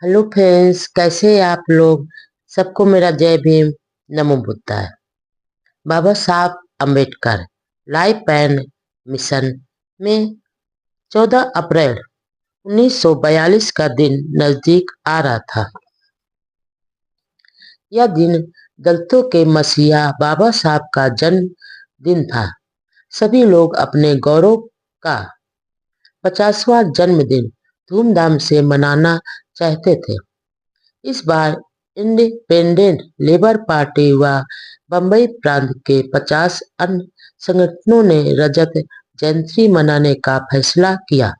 Hello friends, कैसे हैं आप लोग। सबको मेरा जय भीम, नमो बुद्धाय। बाबा Saheb Ambedkar life and mission में 14 अप्रैल 1942 का दिन नजदीक आ रहा था। यह दिन दलितों के मसीहा बाबा साहब का जन्म दिन था। सभी लोग अपने गौरव का 50वां जन्मदिन धूमधाम से मनाना चाहते थे। इस बार इंडिपेंडेंट लेबर पार्टी व बम्बई प्रांत के 50 अन्य संगठनों ने रजत जयंती मनाने का फैसला किया।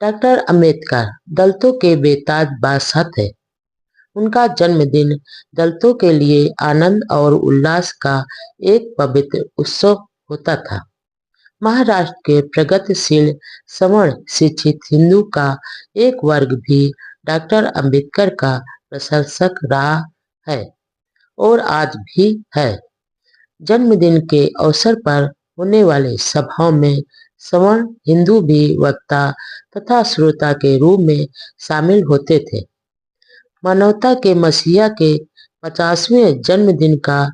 डॉक्टर अंबेडकर दलितों के बेताज बादशाह थे। उनका जन्मदिन दलितों के लिए आनंद और उल्लास का एक पवित्र उत्सव होता था। महाराष्ट्र के प्रगतिशील सवर्ण शिक्षित हिंदू का एक वर्ग भी डॉक्टर अंबेडकर का प्रशंसक रहा है और आज भी है। जन्मदिन के अवसर पर होने वाले सभाओं में सवर्ण हिंदू भी वक्ता तथा श्रोता के रूप में शामिल होते थे। मानवता के मसीहा के 50वें जन्मदिन का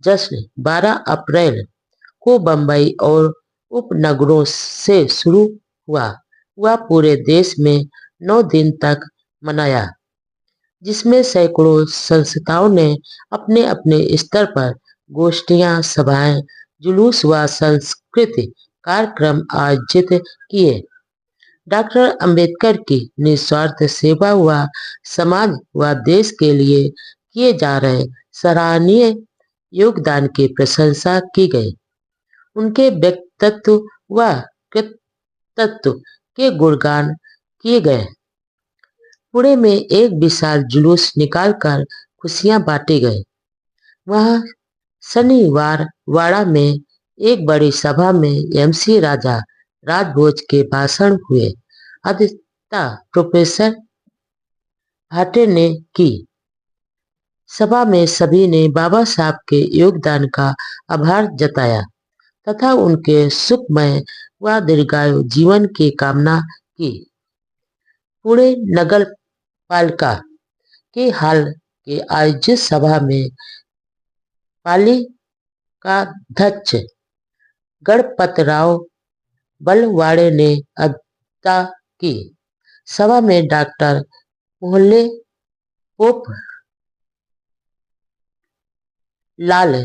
जश्न 12 अप्रैल को बम्बई और उपनगरों से शुरू हुआ। वह पूरे देश में 9 दिन तक मनाया, जिसमें सैकड़ों संस्थाओं ने अपने अपने स्तर पर गोष्ठियां, सभाएं, जुलूस व सांस्कृतिक कार्यक्रम आयोजित किए। डॉक्टर अंबेडकर की निस्वार्थ सेवा व समाज व देश के लिए किए जा रहे सराहनीय योगदान की प्रशंसा की गई। उनके व्यक्तित्व व कृतित्व के गुणगान किए गए। पुणे में एक विशाल जुलूस निकालकर खुशियां बांटी गई। वहां शनिवार वाड़ा में एक बड़ी सभा में एमसी राजा राजभोज के भाषण हुए। अध्यक्षता प्रोफेसर भाटे ने की। सभा में सभी ने बाबा साहब के योगदान का आभार जताया तथा उनके सुखमय व दीर्घायु जीवन की कामना की। पुणे नगर पालिका के हाल के आयोजित सभा में पालिकाध्यक्ष गणपतराव बलवाड़े ने अध्यक्षता की। सभा में डॉक्टर मोहल्ले पोप लाल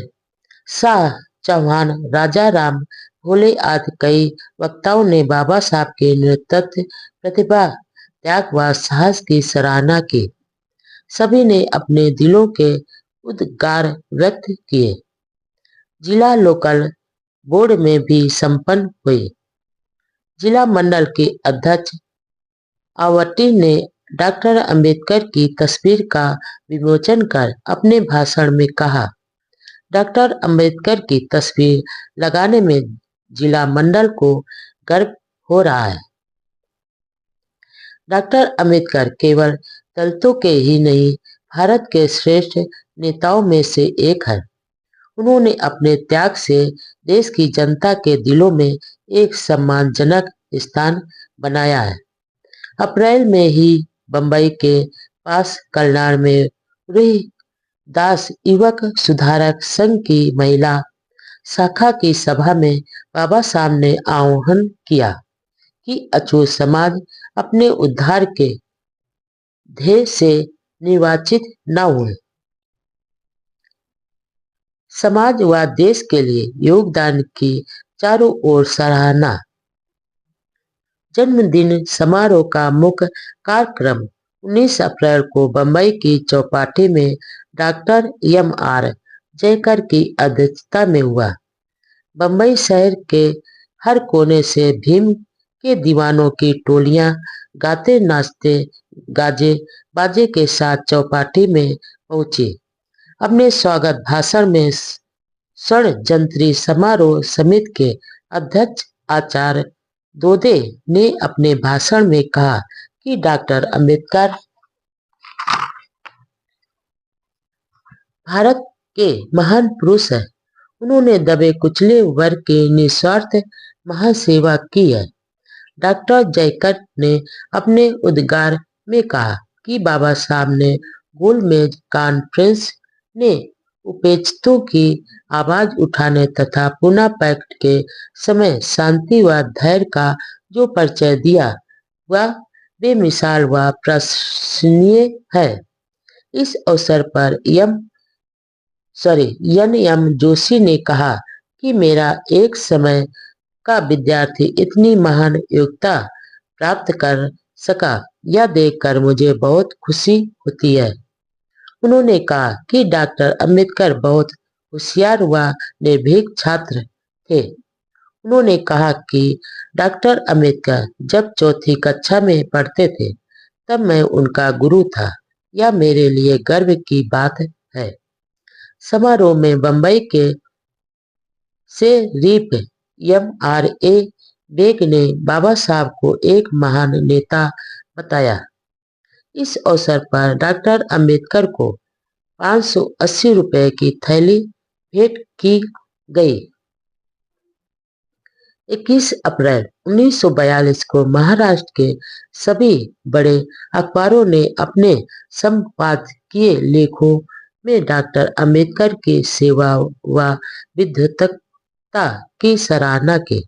शाह चौहान, राजा राम भोले आदि कई वक्ताओं ने बाबा साहब के नेतृत्व, प्रतिभा, त्याग व साहस की सराहना की। सभी ने अपने दिलों के उद्गार व्यक्त किए। जिला लोकल बोर्ड में भी संपन्न हुई। जिला मंडल के अध्यक्ष आवटी ने डॉक्टर अंबेडकर की तस्वीर का विमोचन कर अपने भाषण में कहा, डॉक्टर अंबेडकर की तस्वीर लगाने में जिला मंडल को गर्व हो रहा है। डॉक्टर अंबेडकर केवल दलितों के ही नहीं, भारत के श्रेष्ठ नेताओं में से एक है। उन्होंने अपने त्याग से देश की जनता के दिलों में एक सम्मानजनक स्थान बनाया है। अप्रैल में ही बम्बई के पास कल्याण में रूही दास युवक सुधारक संघ की महिला शाखा की सभा में बाबा साहब ने आह्वान किया कि अछूत समाज अपने उद्धार के ध्येय से निर्वाचित न हुए। समाज व देश के लिए योगदान की चारों ओर सराहना। जन्मदिन समारोह का मुख्य कार्यक्रम 19 अप्रैल को बम्बई की चौपाटी में डॉक्टर एम.आर. जयकर की अध्यक्षता में हुआ। बम्बई शहर के हर कोने से भीम के दीवानों की टोलियां गाते नाचते गाजे बाजे के साथ चौपाटी में पहुंची। अपने स्वागत भाषण में षड्यंत्री समारोह समिति के अध्यक्ष आचार्य दोदे ने अपने भाषण में कहा कि डॉक्टर अंबेडकर भारत के महान पुरुष हैं। उन्होंने दबे कुचले वर्ग की निस्वार्थ महासेवा की है। डॉक्टर जयकट ने अपने उद्गार में कहा कि बाबा साहब ने गोलमेज कॉन्फ्रेंस ने उपेक्षितों की आवाज उठाने तथा पुनः पैक्ट के समय शांति व धैर्य का जो परिचय दिया वह बेमिसाल व प्रशंसनीय है। इस अवसर पर एन एम जोशी ने कहा कि मेरा एक समय का विद्यार्थी इतनी महान योग्यता प्राप्त कर सका, यह देखकर मुझे बहुत खुशी होती है। उन्होंने कहा कि डॉक्टर अंबेडकर बहुत होशियार व निर्भीक छात्र थे। उन्होंने कहा कि डॉक्टर अंबेडकर जब चौथी कक्षा में पढ़ते थे तब मैं उनका गुरु था। यह मेरे लिए गर्व की बात है। समारोह में बंबई के शेरीफ एम.आर.ए. बेग ने बाबा साहब को एक महान नेता बताया। इस अवसर पर डॉक्टर अंबेडकर को 580 रुपए की थैली भेंट की गई। 21 अप्रैल 1942 को महाराष्ट्र के सभी बड़े अखबारों ने अपने संपादकीय लेखों में डॉक्टर अंबेडकर की सेवा व विद्वत्ता की सराहना की।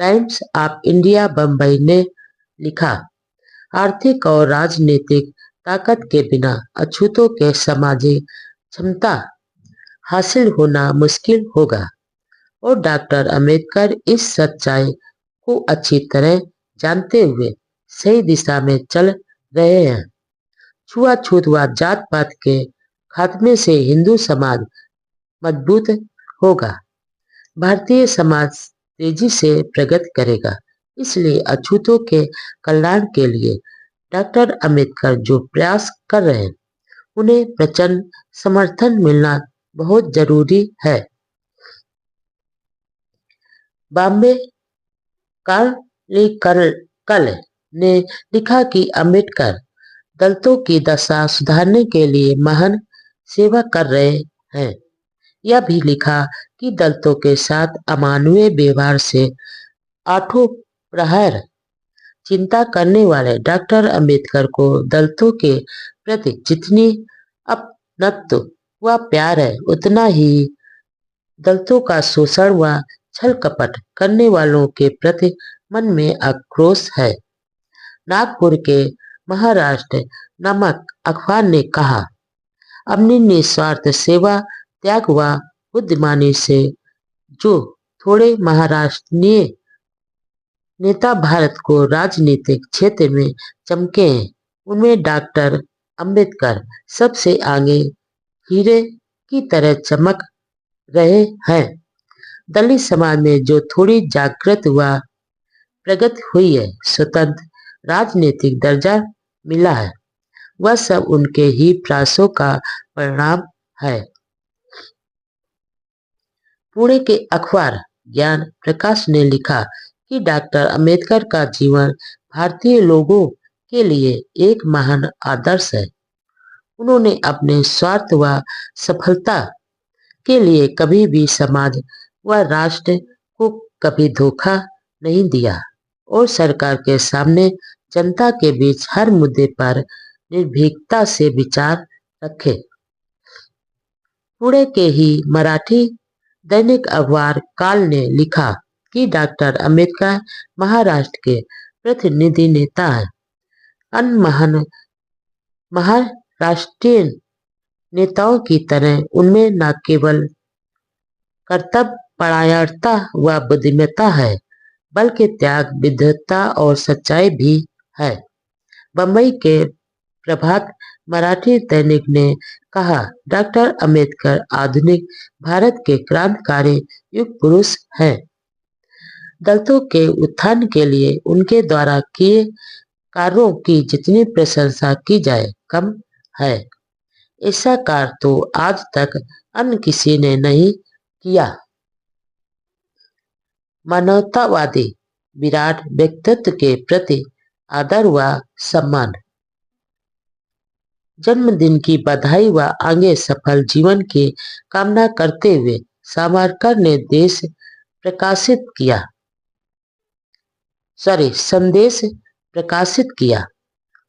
टाइम्स ऑफ इंडिया बम्बई ने लिखा, आर्थिक और राजनीतिक ताकत के बिना अछूतों के सामाजिक क्षमता हासिल होना मुश्किल होगा और डॉक्टर अंबेडकर इस सच्चाई को अच्छी तरह जानते हुए सही दिशा में चल रहे हैं। छुआछूत व जात पात के खात्मे से हिंदू समाज मजबूत होगा, भारतीय समाज तेजी से प्रगति करेगा। इसलिए अछूतों के कल्याण के लिए डॉक्टर अंबेडकर जो प्रयास कर रहे हैं उन्हें प्रचंड समर्थन मिलना बहुत जरूरी है। बॉम्बे कल ने लिखा कि अंबेडकर दलितों की दशा सुधारने के लिए महान सेवा कर रहे हैं। यह भी लिखा कि दलितों के साथ अमानवीय व्यवहार से आठों प्रहर चिंता करने वाले डॉक्टर अंबेडकर को दलितों के प्रति जितनी अपनत्व व प्यार है उतना ही दलितों का शोषण व छल कपट करने वालों के प्रति मन में आक्रोश है। नागपुर के महाराष्ट्र नामक अखबार ने कहा, अपनी निस्वार्थ सेवा त्याग व बुद्धिमानी से जो थोड़े महाराष्ट्रीय नेता भारत को राजनीतिक क्षेत्र में चमके हैं उनमें डॉक्टर अंबेडकर सबसे आगे हीरे की तरह चमक रहे हैं। दलित समाज में जो थोड़ी जागृत व प्रगति हुई है, स्वतंत्र राजनीतिक दर्जा मिला है, वह सब उनके ही प्रयासों का परिणाम है। पुणे के अखबार ज्ञान प्रकाश ने लिखा कि डॉक्टर अंबेडकर का जीवन भारतीय लोगों के लिए एक महान आदर्श है। उन्होंने अपने स्वार्थ व सफलता के लिए कभी भी समाज व राष्ट्र को कभी धोखा नहीं दिया और सरकार के सामने जनता के बीच हर मुद्दे पर निर्भीकता से विचार रखे। पुणे के ही मराठी दैनिक अखबार काल ने लिखा कि डॉक्टर अंबेडकर महाराष्ट्र के प्रतिनिधि नेता हैं। अन्य महाराष्ट्रीय नेताओं की तरह उनमें न केवल कर्तव्यपरायणता व बुद्धिमत्ता है बल्कि त्याग, विद्वत्ता और सच्चाई भी है। बम्बई के प्रभात मराठी दैनिक ने कहा, डॉक्टर अंबेडकर आधुनिक भारत के क्रांतिकारी युग पुरुष हैं। दलितों के उत्थान के लिए उनके द्वारा किए कार्यों की जितनी प्रशंसा की जाए कम है। ऐसा कार्य तो आज तक अन्य किसी ने नहीं किया। मानवतावादी विराट व्यक्तित्व के प्रति आदर व सम्मान। जन्मदिन की बधाई व आगे सफल जीवन की कामना करते हुए सावरकर ने देश प्रकाशित किया। संदेश प्रकाशित किया।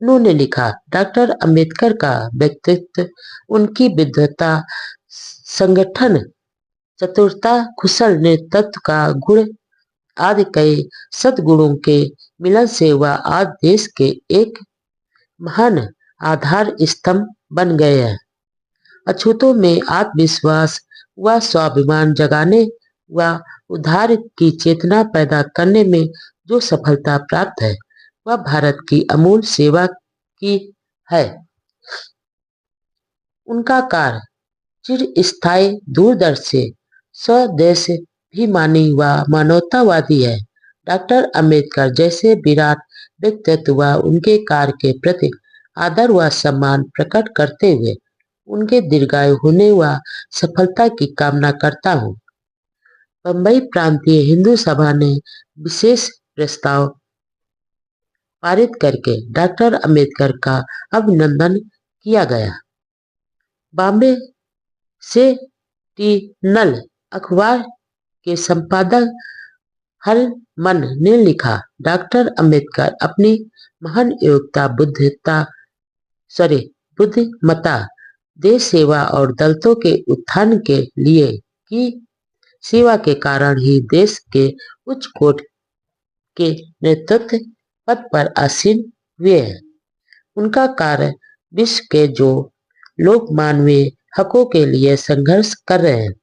उन्होंने लिखा, डॉक्टर अंबेडकर का व्यक्तित्व, उनकी विद्वता, संगठन चतुरता, कुशल नेतृत्व का गुण आदि कई सद्गुणों के मिलन से वह आज देश के एक महान आधार स्तंभ बन गए हैं। अछूतों में आत्मविश्वास व स्वाभिमान जगाने व उद्धार की चेतना पैदा करने में जो सफलता प्राप्त है, वह भारत की अमूल सेवा की है। उनका कार्य चिरस्थायी, दूरदर्शी, स्वदेशाभिमानी व मानवतावादी है। डॉक्टर अंबेडकर जैसे विराट व्यक्तित्व व उनके कार्य के प्रति आदर व सम्मान प्रकट करते हुए उनके दीर्घायु होने व सफलता की कामना करता हूँ। बम्बई प्रांतीय हिंदू सभा ने विशेष प्रस्ताव पारित करके डॉक्टर अंबेडकर का अभिनंदन किया गया। बॉम्बे सेंटिनल अखबार के संपादक हरमन ने लिखा, डॉक्टर अंबेडकर अपनी महान योग्यता, बुद्धिमत्ता, देश सेवा और दलितों के उत्थान के लिए की सेवा के कारण ही देश के उच्च कोट के नेतृत्व पद पर आसीन हुए हैं। उनका कार्य विश्व के जो लोग मानवीय हकों के लिए संघर्ष कर रहे हैं,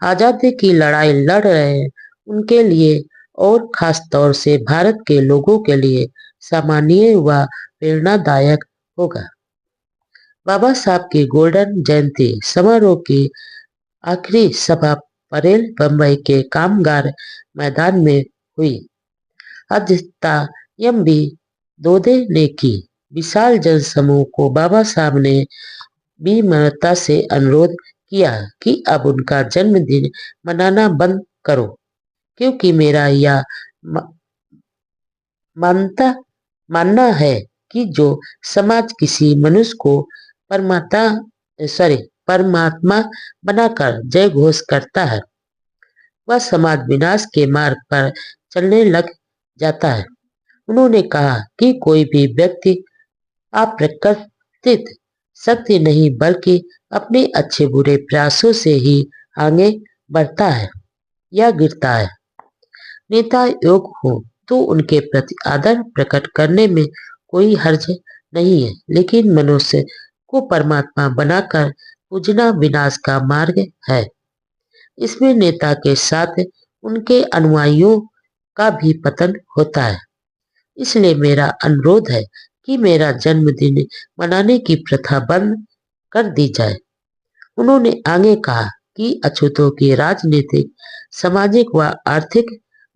आजादी की लड़ाई लड़ रहे हैं, उनके लिए और खास तौर से भारत के लोगों के लिए सामान्य व प्रेरणादायक होगा। बाबा साहब की गोल्डन जयंती समारोह की आखिरी सभा परेल बम्बई के कामगार मैदान में हुई। अध्यक्षता एम.बी. दोदे ने की। विशाल जनसमूह को बाबा साहब ने विनम्रता से अनुरोध किया कि अब उनका जन्मदिन मनाना बंद करो, क्योंकि मेरा यह मानना है कि जो समाज किसी मनुष्य को परमात्मा बनाकर जय घोष करता है, वह समाज विनाश के मार्ग पर चलने लग जाता है। उन्होंने कहा कि कोई भी व्यक्ति अप्रकृतित शक्ति नहीं, बल्कि अपने अच्छे बुरे प्रयासों से ही आगे बढ़ता है या गिरता है। नेता योग हो तो उनके प्रति आदर प्रकट करने में कोई हर्ज नहीं है, लेकिन मनुष्य को परमात्मा बनाकर पूजना विनाश का मार्ग है। इसमें नेता के साथ उनके अनुयायियों का भी पतन होता है। इसलिए मेरा अनुरोध है कि मेरा जन्मदिन मनाने की प्रथा बंद कर दी जाए। उन्होंने आगे कहा कि अछूतों की राजनीतिक, सामाजिक व आर्थिक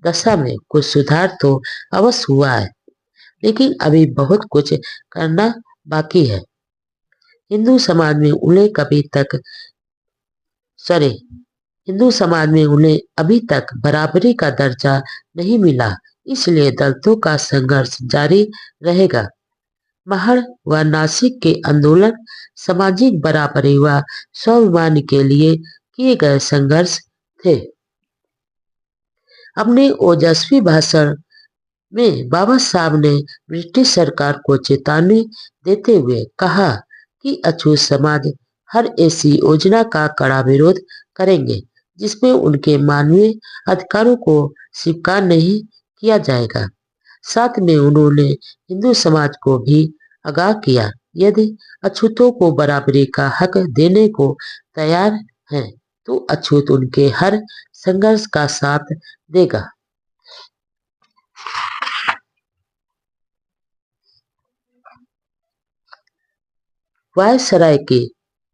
दशा में कुछ सुधार तो अवश्य हुआ है, लेकिन अभी बहुत कुछ करना बाकी है। हिंदू समाज में उन्हें अभी तक बराबरी का दर्जा नहीं मिला, इसलिए दलितों का संघर्ष जारी रहेगा। महड़ व नासिक के आंदोलन सामाजिक बराबरी व स्वाभिमान के लिए किए गए संघर्ष थे। अपने ओजस्वी भाषण में बाबा साहब ने ब्रिटिश सरकार को चेतावनी देते हुए कहा कि अछूत समाज हर ऐसी योजना का कड़ा विरोध करेंगे जिसमें उनके मानवीय अधिकारों को स्वीकार नहीं किया जाएगा। साथ में उन्होंने हिंदू समाज को भी आगाह किया, यदि अछूतों को बराबरी का हक देने को तैयार हैं, तो अछूत उनके हर संघर्ष का साथ देगा। वायसराय के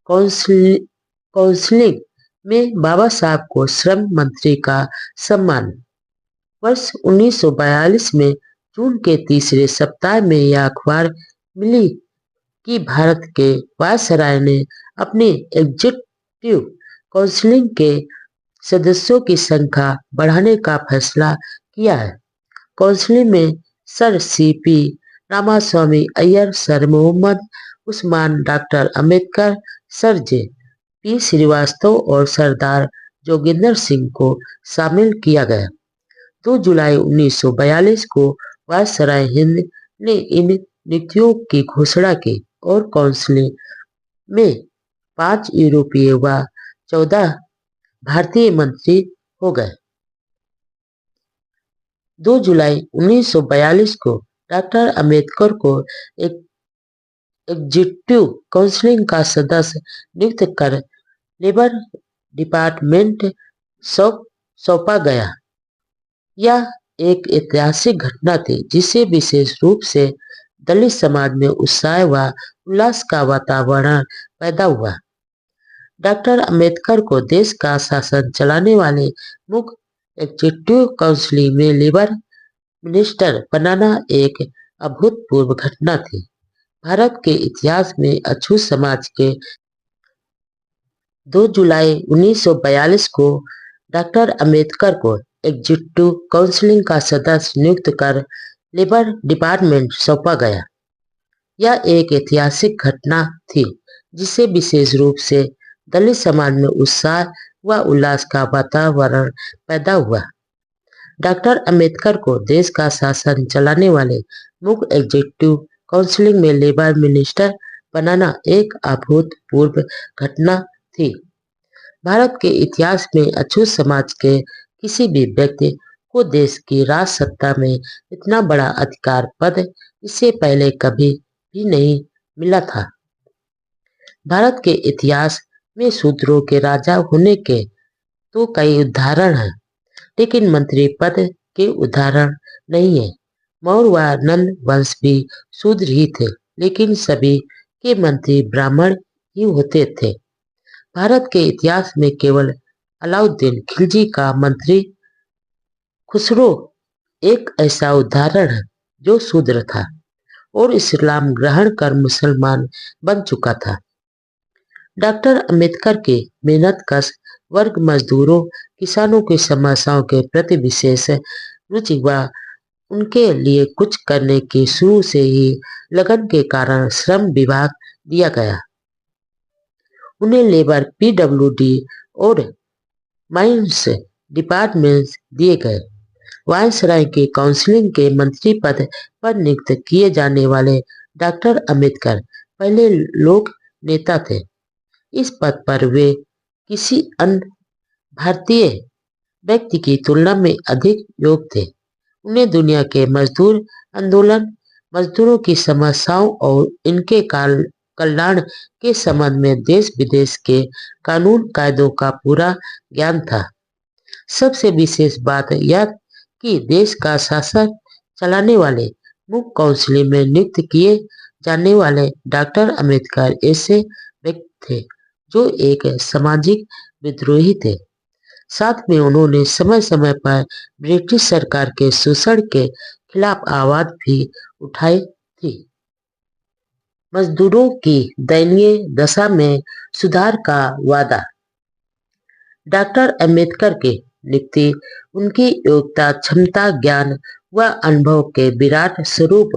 काउंसिलिंग में बाबा साहब को श्रम मंत्री का सम्मान। वर्ष 1942 में जून के तीसरे सप्ताह में यह अखबार मिली कि भारत के वायसराय ने अपने एग्जीक्यूटिव काउंसिल के सदस्यों की संख्या बढ़ाने का फैसला किया है। काउंसिल में sir C P. Ramaswami Iyer, sir Muhammad Usman, doctor Ambedkar, sir J P. Srivastava और सरदार जोगिंदर सिंह को शामिल किया गया। 2 जुलाई 1942 को वायसराय हिंद ने इन नीतियों की घोषणा की और काउंसिल में 5 यूरोपीय व 14 भारतीय मंत्री हो गए। 2 जुलाई 1942 को डॉक्टर अंबेडकर को एक एग्जीक्यूटिव काउंसिल का सदस्य नियुक्त कर लेबर डिपार्टमेंट सौंपा गया। यह एक ऐतिहासिक घटना थी जिससे विशेष रूप से दलित समाज में उत्साह व उल्लास का वातावरण पैदा हुआ। डॉक्टर अंबेडकर को देश का शासन चलाने वाले मुख्य एग्जीक्यूटिव काउंसिल में लेबर मिनिस्टर बनाना एक अभूतपूर्व घटना थी। भारत के इतिहास में अछूत समाज के 2 जुलाई 1942 को डॉक्टर अंबेडकर को एग्जीक्यूटिव काउंसिल का सदस्य नियुक्त कर लेबर डिपार्टमेंट सौंपा गया। यह एक ऐतिहासिक घटना थी जिससे विशेष रूप से दलित समाज में उत्साह व उल्लास का वातावरण पैदा हुआ। डॉक्टर अंबेडकर को देश का शासन चलाने वाले मुख्य एग्जीक्यूटिव काउंसिल में लेबर मिनिस्टर बनाना एक अभूतपूर्व घटना थी। भारत के इतिहास में अछूत समाज के किसी भी व्यक्ति को देश की राज सत्ता में इतना बड़ा अधिकार पद इससे पहले कभी भी नहीं मिला था। भारत के इतिहास में शूद्रों के राजा होने के तो कई उदाहरण हैं, लेकिन मंत्री पद के उदाहरण नहीं है। मौर्य व नंद वंश भी शूद्र ही थे, लेकिन सभी के मंत्री ब्राह्मण ही होते थे। भारत के इतिहास में केवल अलाउद्दीन खिलजी का मंत्री खुसरो एक ऐसा उदाहरण है जो शूद्र था और इस्लाम ग्रहण कर मुसलमान बन चुका था। डॉक्टर अंबेडकर के मेहनतकश वर्ग मजदूरों, किसानों की समस्याओं के प्रति विशेष रुचि व उनके लिए कुछ करने की शुरू से ही लगन के कारण श्रम विभाग दिया गया। उन्हें लेबर पीडब्ल्यूडी और माइंस डिपार्टमेंट दिए गए। वायसराय के काउंसिल के मंत्री पद पर नियुक्त किए जाने वाले डॉक्टर अंबेडकर पहले लोक नेता थे। इस पद पर वे किसी अन्य भारतीय व्यक्ति की तुलना में अधिक योग्य थे। उन्हें दुनिया के मजदूर आंदोलन, मजदूरों की समस्याओं और इनके कल्याण के संबंध में देश विदेश के कानून कायदों का पूरा ज्ञान था। सबसे विशेष बात यह कि देश का शासन चलाने वाले मुख्य काउंसिल में नियुक्त किए जाने वाले डॉक्टर अंबेडकर ऐसे व्यक्ति थे जो एक सामाजिक विद्रोही थे। साथ में उन्होंने समय समय पर ब्रिटिश सरकार के शोषण के खिलाफ आवाज भी उठाई थी। मजदूरों की दयनीय दशा में सुधार का वादा। डॉक्टर अंबेडकर की नियुक्ति उनकी योग्यता, क्षमता, ज्ञान व अनुभव के विराट स्वरूप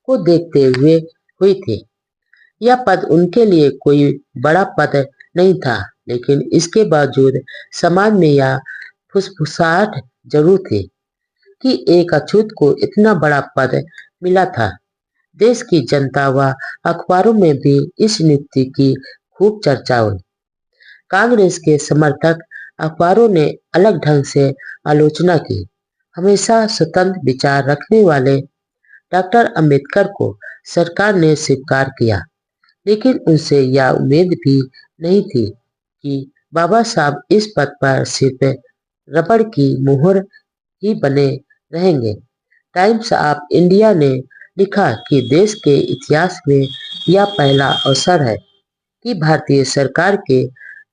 को देखते हुए हुई थी। यह पद उनके लिए कोई बड़ा पद नहीं था, लेकिन इसके बावजूद समाज में यह फुसफुसाहट जरूर थी कि एक अछूत को इतना बड़ा पद मिला था। देश की जनता व अखबारों में भी इस नियुक्ति की खूब चर्चा हुई। कांग्रेस के समर्थक अखबारों ने अलग ढंग से आलोचना की। हमेशा स्वतंत्र विचार रखने वाले डॉक्टर अंबेडकर को सरकार ने स्वीकार किया, लेकिन उनसे यह उम्मीद भी नहीं थी कि बाबा साहब इस पद पर सिर्फ रबड़ की मुहर ही बने रहेंगे। टाइम्स ऑफ इंडिया ने लिखा कि देश के इतिहास में यह पहला अवसर है कि भारतीय सरकार के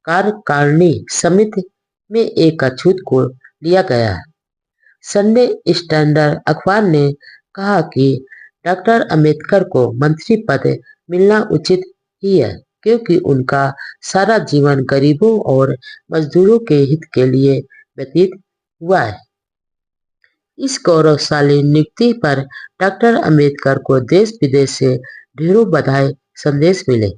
कार्यकारिणी समिति में एक अछूत को लिया गया है। संडे स्टैंडर्ड अखबार ने कहा कि डॉक्टर अंबेडकर को मंत्री पद मिलना उचित ही है, क्योंकि उनका सारा जीवन गरीबों और मजदूरों के हित के लिए व्यतीत हुआ है। इस गौरवशाली नियुक्ति पर डॉक्टर अंबेडकर को देश विदेश से ढेरों बधाई संदेश मिले।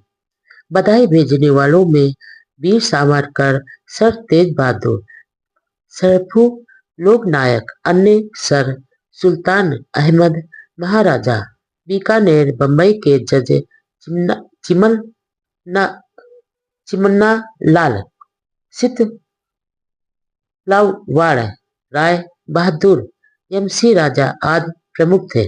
बधाई भेजने वालों में वीर सावरकर, सर तेज बहादुर, सरफू लोकनायक, अन्य सर सुल्तान अहमद महाराजा, बीकानेर, बम्बई के जज चिमना चिमन्ना लाल, सितलावाड़ राय बहादुर, एमसी राजा आदि प्रमुख थे।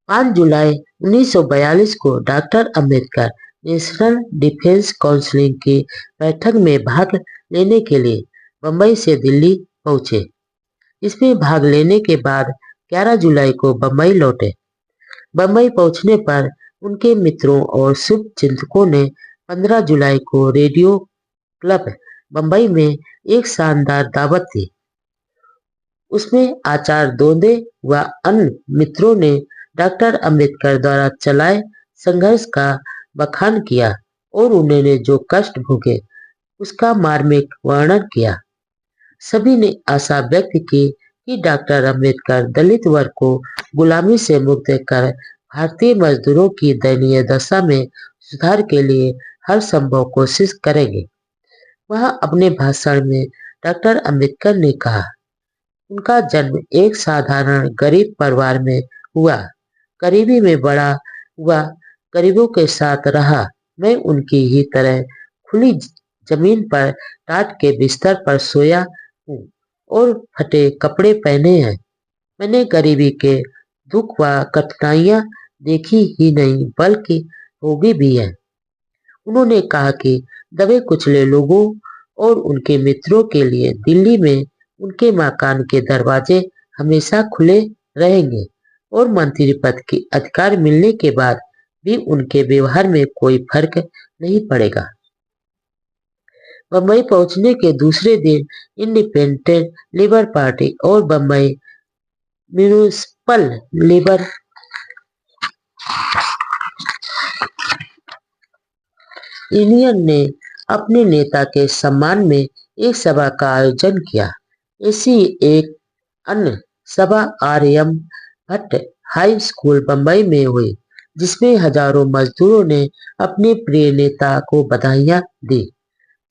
5 जुलाई 1942 को doctor Ambedkar national defence council की बैठक में भाग लेने के लिए बम्बई से दिल्ली पहुंचे। इसमें भाग लेने के बाद 11 जुलाई को बम्बई लौटे। बम्बई पहुंचने पर उनके मित्रों और शुभचिंतकों ने 15 जुलाई को रेडियो क्लब बम्बई में एक शानदार दावत दी। उसमें आचार्य दोंदे व अन्य मित्रों ने डॉक्टर अंबेडकर द्वारा चलाए संघर्ष का बखान किया और उन्होंने जो कष्ट भोगे उसका मार्मिक वर्णन किया। सभी ने आशा व्यक्त की कि डॉक्टर अंबेडकर दलित वर्ग को गुलामी से मुक्त कर भारतीय मजदूरों की दयनीय दशा में सुधार के लिए हर संभव कोशिश करेंगे। वह अपने भाषण में डॉक्टर अंबेडकर ने कहा, उनका जन्म एक साधारण गरीब परिवार में हुआ, गरीबी में बड़ा हुआ, गरीबों के साथ रहा। मैं उनकी ही तरह खुली जमीन पर टाट के बिस्तर पर सोया हूँ और फटे कपड़े पहने हैं। मैंने गरीबी के दुख व कठिनाइयाँ देखी ही नहीं बल्कि भोगी भी है। उन्होंने कहा कि दबे कुचले लोगों और उनके मित्रों के लिए दिल्ली में उनके मकान के दरवाजे हमेशा खुले रहेंगे और मंत्री पद के अधिकार मिलने के बाद भी उनके व्यवहार में कोई फर्क नहीं पड़ेगा। बम्बई पहुंचने के दूसरे दिन इंडिपेंडेंट लेबर पार्टी और बम्बई म्यूनिसिपल लेबर यूनियन ने अपने नेता के सम्मान में एक सभा का आयोजन किया। ऐसी एक अन्य सभा RM. Bhatt high school Bombay में हुई, जिसमें हजारों मजदूरों ने अपने प्रिय नेता को बधाइयां दी।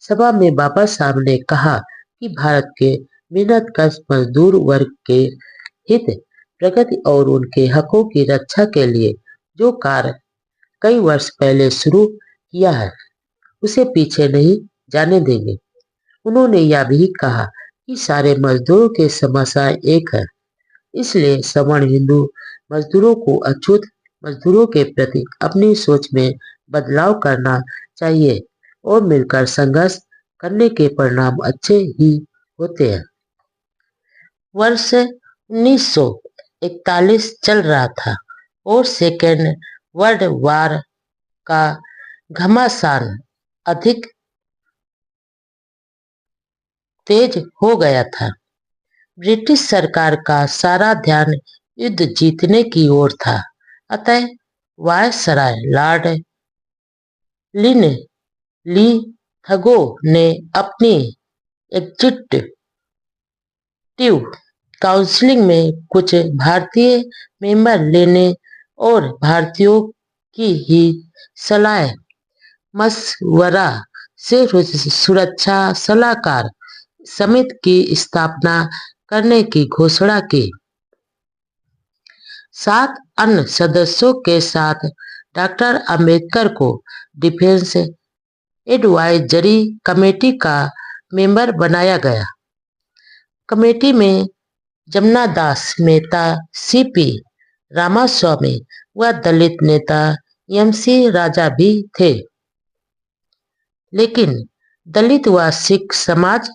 सभा में बाबा साहब ने कहा कि भारत के मेहनतकश मजदूर वर्ग के हित, प्रगति और उनके हकों की रक्षा के लिए जो कार्य कई वर्ष पहले शुरू किया है, उसे पीछे नहीं जाने देंगे। उन्होंने यह भी कहा कि सारे मजदूरों की समस्या एक है, इसलिए सवर्ण हिंदू मजदूरों को अछूत मजदूरों के प्रति अपनी सोच में बदलाव करना चाहिए और मिलकर संघर्ष करने के परिणाम अच्छे ही होते हैं। वर्ष 1941 चल रहा था और सेकेंड वर्ल्ड वार का घमासान अधिक तेज हो गया था। ब्रिटिश सरकार का सारा ध्यान युद्ध जीतने की ओर था। अतः वायसराय लॉर्ड लिथगो ने अपनी एग्जीक्यूटिव काउंसिल में कुछ भारतीय मेंबर लेने और भारतीयों की ही सलाह मशवरा से सुरक्षा सलाहकार समिति की स्थापना करने की घोषणा की। 7 अन्य सदस्यों के साथ डॉक्टर अंबेडकर को डिफेंस एडवाइजरी कमेटी का मेंबर बनाया गया। कमेटी में जमनादास मेहता, सीपी रामास्वामी व दलित नेता एमसी राजा भी थे। लेकिन दलित व सिख समाज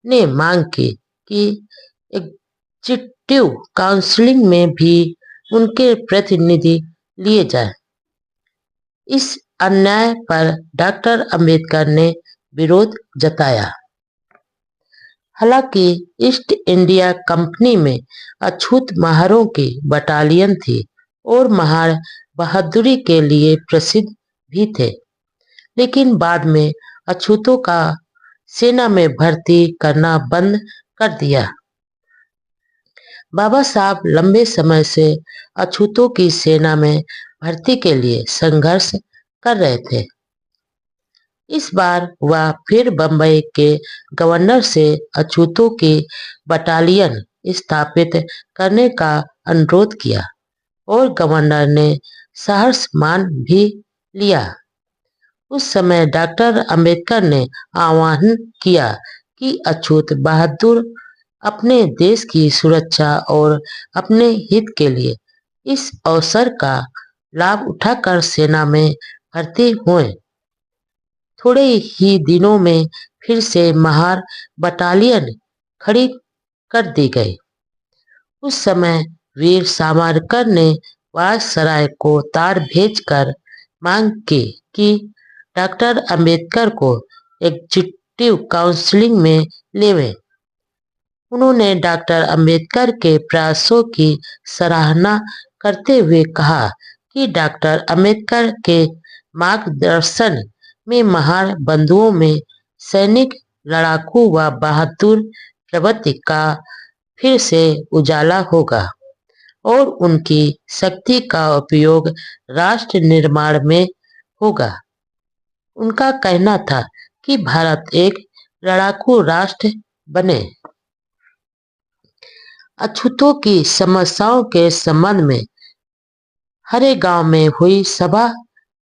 ने मांग की कि एग्जीक्यूटिव काउंसिल में भी उनके प्रतिनिधि लिए जाएं। इस अन्याय पर डॉक्टर अंबेडकर ने विरोध जताया। हालांकि ईस्ट इंडिया कंपनी में अछूत महारों की बटालियन थी और महार बहादुरी के लिए प्रसिद्ध भी थे, लेकिन बाद में अछूतों का सेना में भर्ती करना बंद कर दिया। बाबा साहब लंबे समय से अछूतों की सेना में भर्ती के लिए संघर्ष कर रहे थे। इस बार वह फिर बम्बई के गवर्नर से अछूतों की बटालियन स्थापित करने का अनुरोध किया और गवर्नर ने सहर्ष मान भी लिया। उस समय डॉक्टर अंबेडकर ने आह्वान किया कि अछूत बहादुर अपने देश की सुरक्षा और अपने हित के लिए इस अवसर का लाभ उठाकर सेना में भर्ती हुए। थोड़े ही दिनों में फिर से महार बटालियन खड़ी कर दी गई। उस समय वीर सावरकर ने वायसराय को तार भेजकर मांग की कि डॉक्टर अंबेडकर को एग्जीक्यूटिव काउंसिल में लेवें। उन्होंने डॉक्टर अंबेडकर के प्रयासों की सराहना करते हुए कहा कि डॉक्टर अंबेडकर के मार्गदर्शन में महार बंधुओं में सैनिक, लड़ाकू व बहादुर प्रवृत्ति का फिर से उजाला होगा और उनकी शक्ति का उपयोग राष्ट्र निर्माण में होगा। उनका कहना था कि भारत एक लड़ाकू राष्ट्र बने। अछूतों की समस्याओं के संबंध में हरे गांव में हुई सभा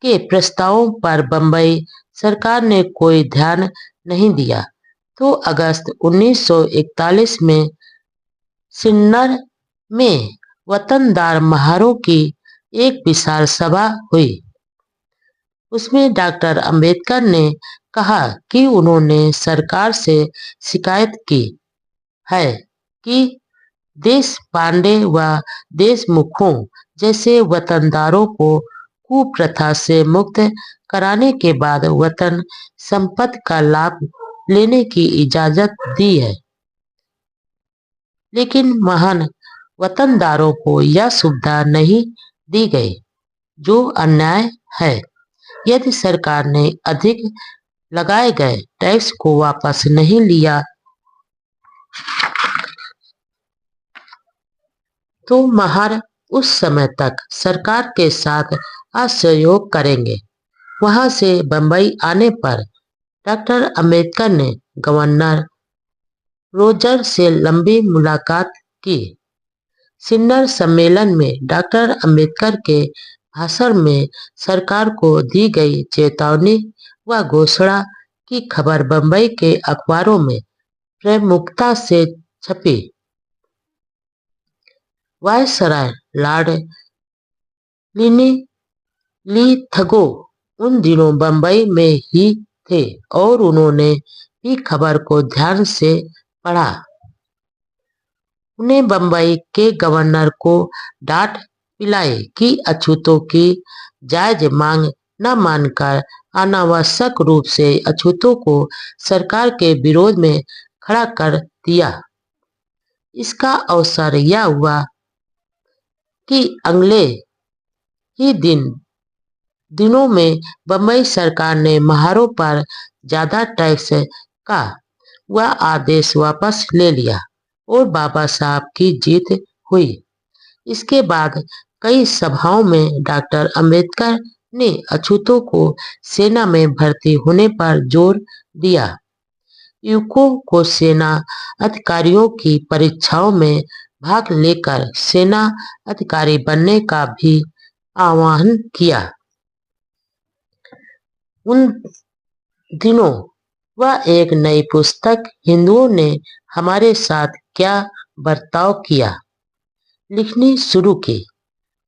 के प्रस्तावों पर बंबई सरकार ने कोई ध्यान नहीं दिया, तो अगस्त 1941 में सिन्नर में वतनदार महारों की एक विशाल सभा हुई। उसमें डॉक्टर अंबेडकर ने कहा कि उन्होंने सरकार से शिकायत की है कि देश पांडे व देशमुखों जैसे वतनदारों को कुप्रथा से मुक्त कराने के बाद वतन संपत्ति का लाभ लेने की इजाजत दी है, लेकिन महान वतनदारों को यह सुविधा नहीं दी गई, जो अन्याय है। यदि सरकार ने अधिक लगाए गए टैक्स को वापस नहीं लिया तो महार उस समय तक सरकार के साथ असहयोग करेंगे। वहां से बंबई आने पर डॉक्टर अंबेडकर ने गवर्नर रोजर से लंबी मुलाकात की। सिन्नर सम्मेलन में डॉक्टर अंबेडकर के भाषण में सरकार को दी गई चेतावनी व घोषणा की खबर बंबई के अखबारों में प्रमुखता से छपी। वायसराय लॉर्ड लिथगो उन दिनों बंबई में ही थे और उन्होंने भी खबर को ध्यान से पढ़ा। उन्हें बंबई के गवर्नर को डांट पिलाई कि अछूतों की जायज मांग न मानकर अनावश्यक रूप से अछूतों को सरकार के विरोध में खड़ा कर दिया। इसका अवसर यह हुआ कि अगले ही दिनों में बंबई सरकार ने महारों पर ज्यादा टैक्स का वह आदेश वापस ले लिया और बाबा साहब की जीत हुई। इसके बाद कई सभाओं में डॉक्टर अंबेडकर ने अछूतों को सेना में भर्ती होने पर जोर दिया। युवकों को सेना अधिकारियों की परीक्षाओं में भाग लेकर सेना अधिकारी बनने का भी आह्वान किया। उन दिनों वह एक नई पुस्तक हिंदुओं ने हमारे साथ क्या बर्ताव किया लिखनी शुरू की।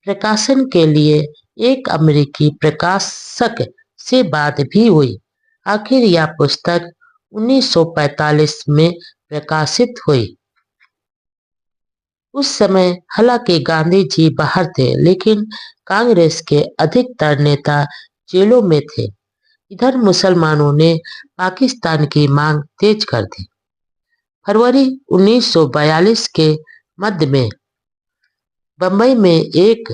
प्रकाशन के लिए एक अमेरिकी प्रकाशक से बात भी हुई। आखिर यह पुस्तक 1945 में प्रकाशित हुई। उस समय हालांकि गांधी जी बाहर थे, लेकिन कांग्रेस के अधिकतर नेता जेलों में थे। इधर मुसलमानों ने पाकिस्तान की मांग तेज कर दी। फरवरी 1942 के मध्य में बंबई में एक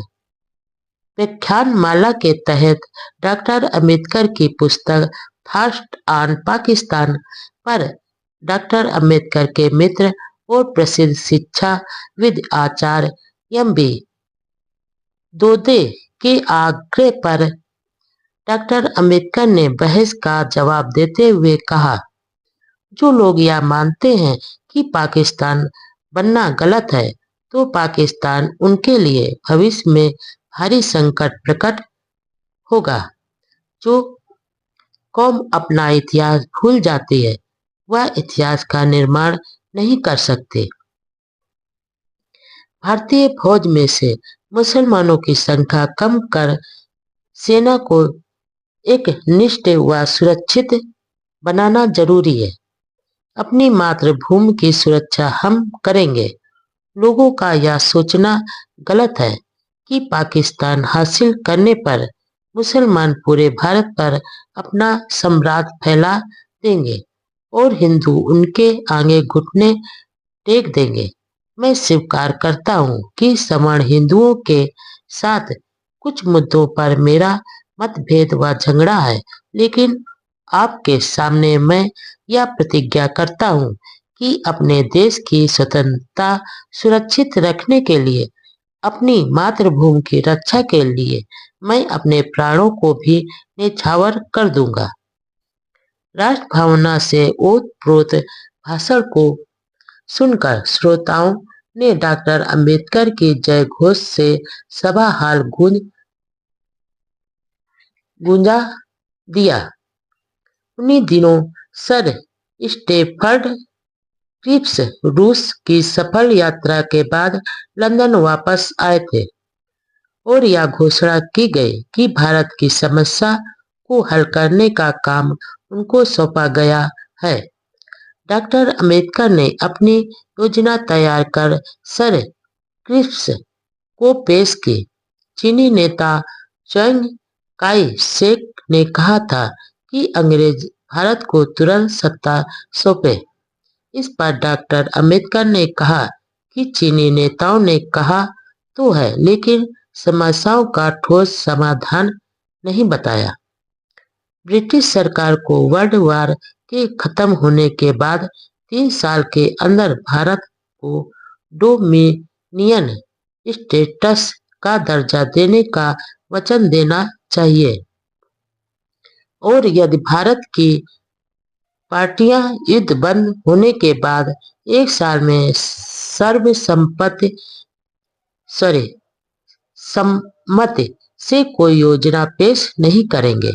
व्याख्यानमाला के तहत डॉक्टर अंबेडकर की पुस्तक फास्ट ऑन पाकिस्तान पर डॉक्टर अंबेडकर के मित्र और प्रसिद्ध शिक्षाविद आचार्य एम.बी. दोदे के आग्रह पर डॉक्टर अंबेडकर ने बहस का जवाब देते हुए कहा, जो लोग यह मानते हैं कि पाकिस्तान बनना गलत है तो पाकिस्तान उनके लिए भविष्य में भारी संकट प्रकट होगा। जो कौम अपना इतिहास भूल जाती है वह इतिहास का निर्माण नहीं कर सकते। भारतीय फौज में से मुसलमानों की संख्या कम कर सेना को एक निष्ठ व सुरक्षित बनाना जरूरी है। अपनी मातृभूमि की सुरक्षा हम करेंगे। लोगों का यह सोचना गलत है कि पाकिस्तान हासिल करने पर मुसलमान पूरे भारत पर अपना साम्राज्य फैला देंगे और हिंदू उनके आगे घुटने टेक देंगे। मैं स्वीकार करता हूँ कि सवर्ण हिंदुओं के साथ कुछ मुद्दों पर मेरा मतभेद व झगड़ा है, लेकिन आपके सामने मैं यह प्रतिज्ञा करता हूँ कि अपने देश की स्वतंत्रता सुरक्षित रखने के लिए, अपनी मातृभूमि की रक्षा के लिए मैं अपने प्राणों को भी न्यौछावर कर दूंगा। राष्ट्र भावना से ओतप्रोत भाषण को सुनकर श्रोताओं ने डॉक्टर अंबेडकर के जय घोष से सभा हाल गूंजा दिया। उन्हीं दिनों सर स्टेफर्ड क्रिप्स रूस की सफल यात्रा के बाद लंदन वापस आए थे और यह घोषणा की गई कि भारत की समस्या को हल करने का काम उनको सौंपा गया है। डॉक्टर अंबेडकर ने अपनी योजना तैयार कर सर क्रिप्स को पेश की। चीनी नेता च्यांग काई शेक ने कहा था कि अंग्रेज भारत को तुरंत सत्ता सौंपे। इस पर डॉक्टर अंबेडकर ने कहा कि चीनी नेताओं ने कहा तो है, लेकिन समस्याओं का ठोस समाधान नहीं बताया। ब्रिटिश सरकार को वर्ल्ड वार के खत्म होने के बाद 3 साल के अंदर भारत को डोमिनियन स्टेटस का दर्जा देने का वचन देना चाहिए और यदि भारत की पार्टियां युद्ध बंद होने के बाद 1 साल में सम्मति से कोई योजना पेश नहीं करेंगे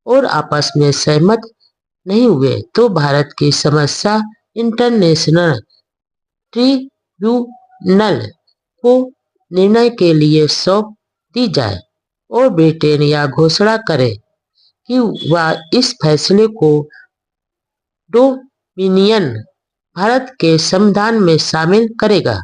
और आपस में सहमत नहीं हुए तो भारत की समस्या इंटरनेशनल ट्रिब्यूनल को निर्णय के लिए सौंप दी जाए और ब्रिटेन यह घोषणा करे कि वह इस फैसले को डोमिनियन भारत के संविधान में शामिल करेगा।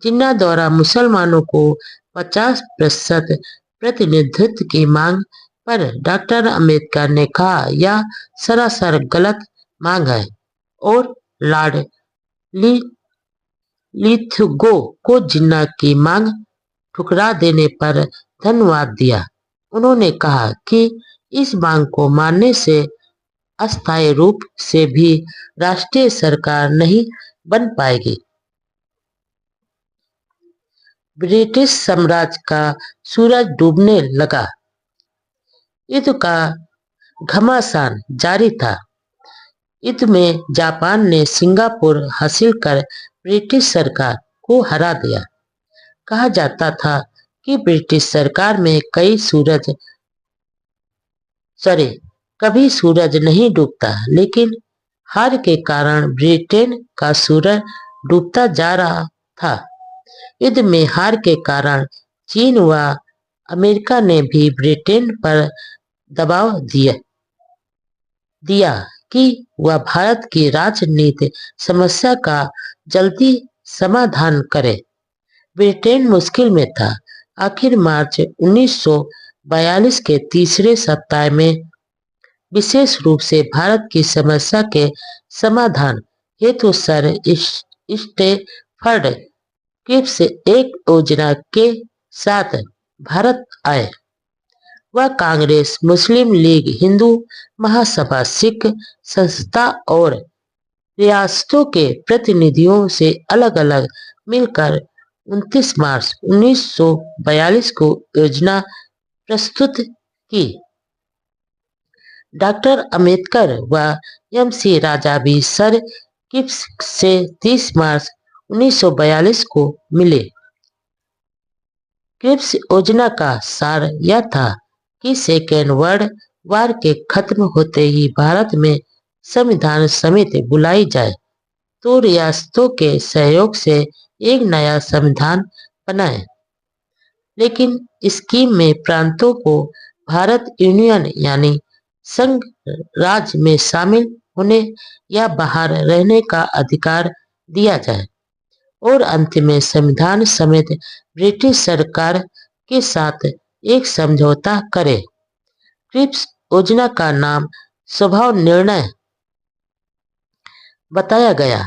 जिन्ना द्वारा मुसलमानों को 50% प्रतिनिधित्व की मांग पर डॉक्टर अंबेडकर ने कहा यह सरासर गलत मांग है और लॉर्ड लिथगो को जिन्ना की मांग ठुकरा देने पर धन्यवाद दिया। उन्होंने कहा कि इस मांग को मानने से अस्थायी रूप से भी राष्ट्रीय सरकार नहीं बन पाएगी। ब्रिटिश साम्राज्य का सूरज डूबने लगा। युद्ध का घमासान जारी था। युद्ध में जापान ने सिंगापुर हासिल कर ब्रिटिश सरकार को हरा दिया। कहा जाता था कि ब्रिटिश सरकार में कभी सूरज नहीं डूबता, लेकिन हार के कारण ब्रिटेन का सूरज डूबता जा रहा था। युद्ध में हार के कारण चीन व अमेरिका ने भी ब्रिटेन पर दबाव दिया कि वह भारत की राजनीतिक समस्या का जल्दी समाधान करे। ब्रिटेन मुश्किल में था। आखिर मार्च 1942 के तीसरे सप्ताह में विशेष रूप से भारत की समस्या के समाधान हेतु सर स्टेफर्ड क्रिप्स एक योजना के साथ भारत आए। वह कांग्रेस, मुस्लिम लीग, हिंदू महासभा, सिख संस्था और रियासतों के प्रतिनिधियों से अलग अलग मिलकर 29 मार्च 1942 को योजना प्रस्तुत की। डॉक्टर अंबेडकर व एम सी राजा भी सर क्रिप्स से 30 मार्च 1942 को मिले। क्रिप्स योजना का सार यह था कि सेकेंड वर्ल्ड वार के खत्म होते ही भारत में संविधान समिति बुलाई जाए तो रियासतों के सहयोग से एक नया संविधान बनाए। लेकिन स्कीम में प्रांतों को भारत यूनियन यानी संघ राज्य में शामिल होने या बाहर रहने का अधिकार दिया जाए और अंत में संविधान समेत ब्रिटिश सरकार के साथ एक समझौता करे। क्रिप्स योजना का नाम स्वभाव निर्णय बताया गया,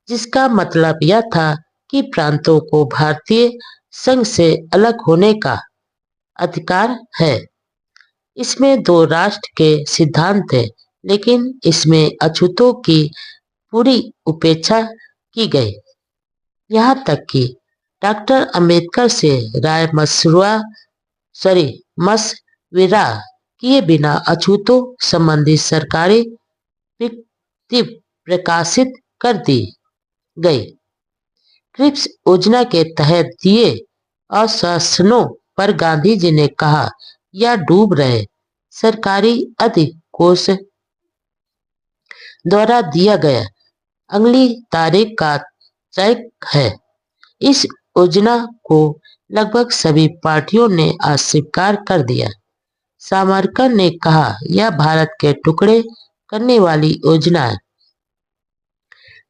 जिसका मतलब यह था कि प्रांतों को भारतीय संघ से अलग होने का अधिकार है। इसमें दो राष्ट्र के सिद्धांत थे, लेकिन इसमें अछूतों की पूरी उपेक्षा की गई। यहाँ तक कि डॉक्टर अंबेडकर से राय मशविरा किए बिना अछूतों संबंधी सरकारी विज्ञप्ति प्रकाशित कर दी गई। क्रिप्स योजना के तहत दिए आश्वासनों पर गांधी जी ने कहा, यह डूब रहे सरकारी अधिकोष द्वारा दिया गया अगली तारीख का चेक है। इस योजना को लगभग सभी पार्टियों ने अस्वीकार कर दिया। सावरकर ने कहा, यह भारत के टुकड़े करने वाली योजना है।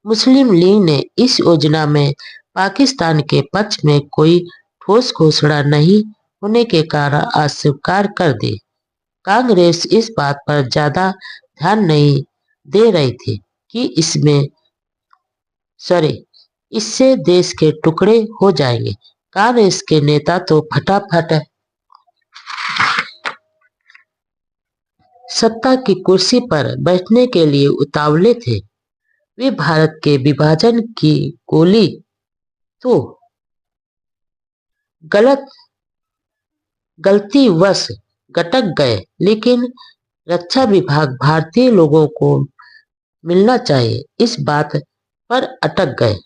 मुस्लिम लीग ने इस योजना में पाकिस्तान के पक्ष में कोई ठोस घोषणा नहीं होने के कारण अस्वीकार कर दी। कांग्रेस इस बात पर ज्यादा ध्यान नहीं दे रही थी कि इससे देश के टुकड़े हो जाएंगे। कांग्रेस के नेता तो फटाफट सत्ता की कुर्सी पर बैठने के लिए उतावले थे। वे भारत के विभाजन की गोली तो गलतीवश गटक गए, लेकिन रक्षा विभाग भारतीय लोगों को मिलना चाहिए इस बात पर अटक गए।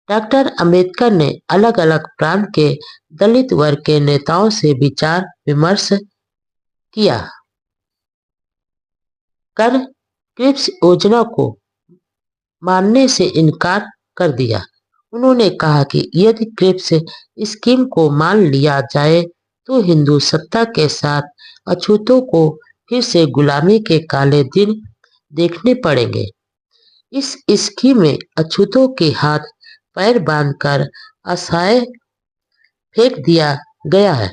डॉक्टर अंबेडकर ने अलग अलग प्रांत के दलित वर्ग के नेताओं से विचार विमर्श किया कर क्रिप्स योजना को मानने से इनकार कर दिया। उन्होंने कहा कि यदि क्रिप्स स्कीम को मान लिया जाए तो हिंदू सत्ता के साथ अछूतों को फिर से गुलामी के काले दिन देखने पड़ेंगे। इस स्कीम में अछूतों के हाथ पैर बांधकर असहाय फेंक दिया गया है।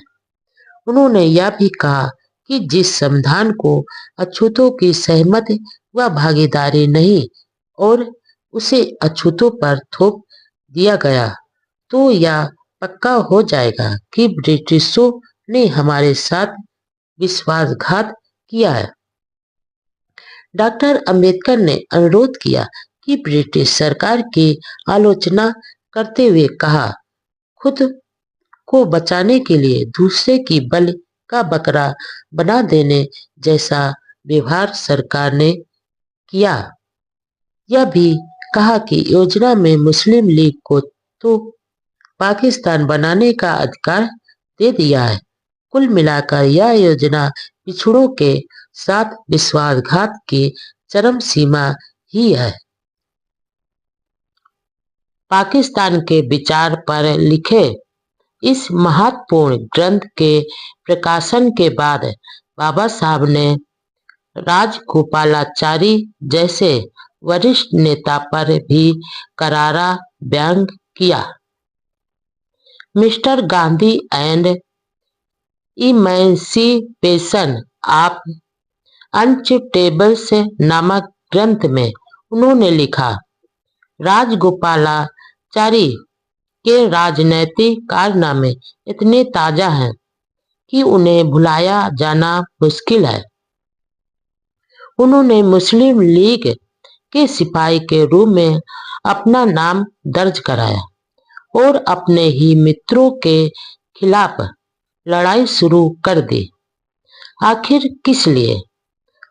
उन्होंने यह भी कहा कि जिस संविधान को अछूतों की सहमति व भागीदारी नहीं और उसे अछूतों पर थोप दिया गया तो यह पक्का हो जाएगा कि ब्रिटिशों ने हमारे साथ विश्वासघात किया है। डॉक्टर अंबेडकर ने अनुरोध किया कि ब्रिटिश सरकार की आलोचना करते हुए कहा, खुद को बचाने के लिए दूसरे की बलि का बकरा बना देने जैसा व्यवहार सरकार ने किया। यह भी कहा कि योजना में मुस्लिम लीग को तो पाकिस्तान बनाने का अधिकार दे दिया है। कुल मिलाकर यह योजना पिछड़ों के साथ विश्वासघात की चरम सीमा ही है। पाकिस्तान के विचार पर लिखे इस महत्वपूर्ण ग्रंथ के प्रकाशन के बाद बाबा साहब ने राजगोपालाचारी जैसे वरिष्ठ नेता पर भी करारा व्यंग किया। Mister Gandhi and emancipation of untouchables नामक ग्रंथ में उन्होंने लिखा, राजगोपालाचारी के राजनैतिक कारनामे इतने ताजा हैं कि उन्हें भुलाया जाना मुश्किल है। उन्होंने मुस्लिम लीग के सिपाही के रूप में अपना नाम दर्ज कराया और अपने ही मित्रों के खिलाफ लड़ाई शुरू कर दी। आखिर किस लिए?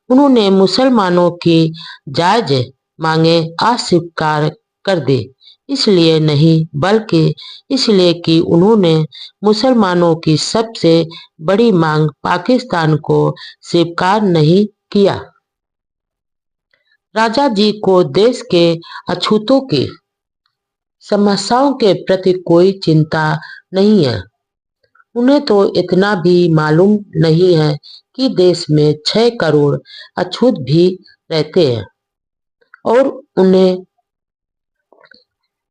उन्होंने मुसलमानों की जायज मांगे अस्वीकार कर दी। इसलिए नहीं बल्कि इसलिए कि उन्होंने मुसलमानों की सबसे बड़ी मांग पाकिस्तान को स्वीकार नहीं किया। राजा जी को देश के अछूतों की समस्याओं के प्रति कोई चिंता नहीं है। उन्हें तो इतना भी मालूम नहीं है कि देश में 6 करोड़ अछूत भी रहते हैं और उन्हें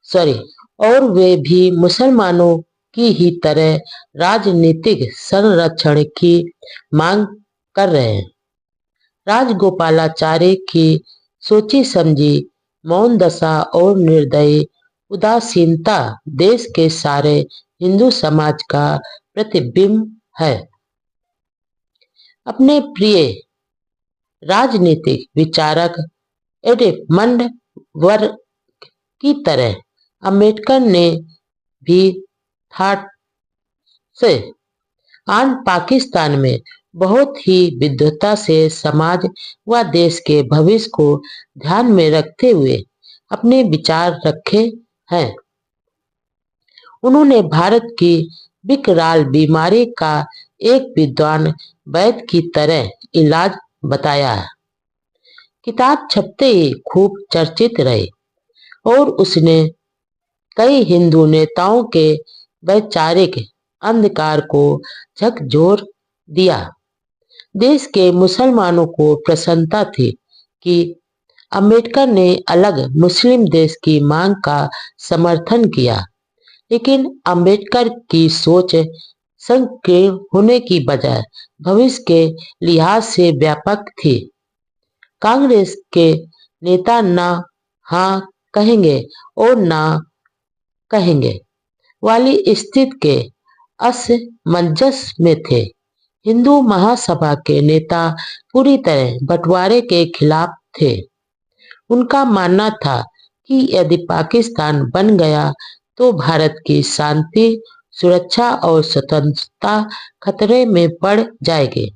सॉरी और वे भी मुसलमानों की ही तरह राजनीतिक संरक्षण की मांग कर रहे हैं। राजगोपालाचारी की सोची समझी मौन दशा और निर्दयी उदासीनता देश के सारे हिंदू समाज का प्रतिबिंब है। अपने प्रिय राजनीतिक विचारक एडमंड वर्क की तरह अम्बेडकर ने भी थाट से आज पाकिस्तान में बहुत ही विद्वता से समाज व देश के भविष्य को ध्यान में रखते हुए अपने विचार रखे हैं। उन्होंने भारत की विकराल बीमारी का एक विद्वान वैद्य की तरह इलाज बताया है। किताब छपते ही खूब चर्चित रही और उसने कई हिंदू नेताओं के वैचारिक अंधकार को झकझोर दिया। देश के मुसलमानों को प्रसन्नता थी कि अम्बेडकर ने अलग मुस्लिम देश की मांग का समर्थन किया, लेकिन अम्बेडकर की सोच संकीर्ण होने की बजाय भविष्य के लिहाज से व्यापक थी। कांग्रेस के नेता ना हाँ कहेंगे और ना कहेंगे वाली स्थिति के असमंजस में थे। हिंदू महासभा के नेता पूरी तरह बंटवारे के खिलाफ थे। उनका मानना था कि यदि पाकिस्तान बन गया तो भारत की शांति, सुरक्षा और स्वतंत्रता खतरे में पड़ जाएगी।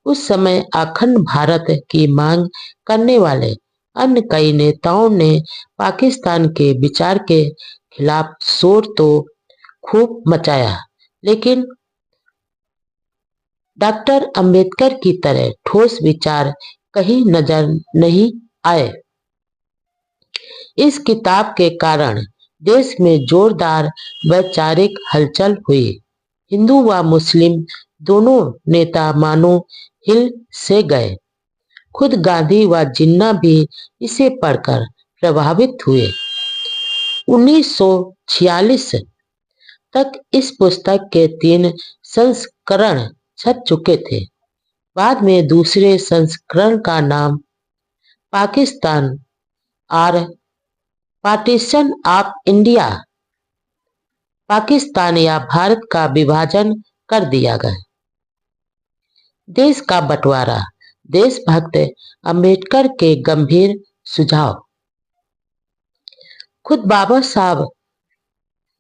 उस समय अखंड भारत की मांग करने वाले अन्य कई नेताओं ने पाकिस्तान के विचार के खिलाफ शोर तो खूब मचाया, लेकिन डॉक्टर अंबेडकर की तरह ठोस विचार कहीं नजर नहीं आए। इस किताब के कारण देश में जोरदार वैचारिक हलचल हुई। हिंदू व मुस्लिम दोनों नेता मानो हिल से गए। खुद गांधी व जिन्ना भी इसे पढ़कर प्रभावित हुए। 1946 तक इस पुस्तक के 3 संस्करण छप चुके थे। बाद में दूसरे संस्करण का नाम पाकिस्तान और पार्टीशन ऑफ इंडिया, पाकिस्तान या भारत का विभाजन कर दिया गया। देश का बंटवारा, देशभक्त अंबेडकर के गंभीर सुझाव। खुद बाबा साहब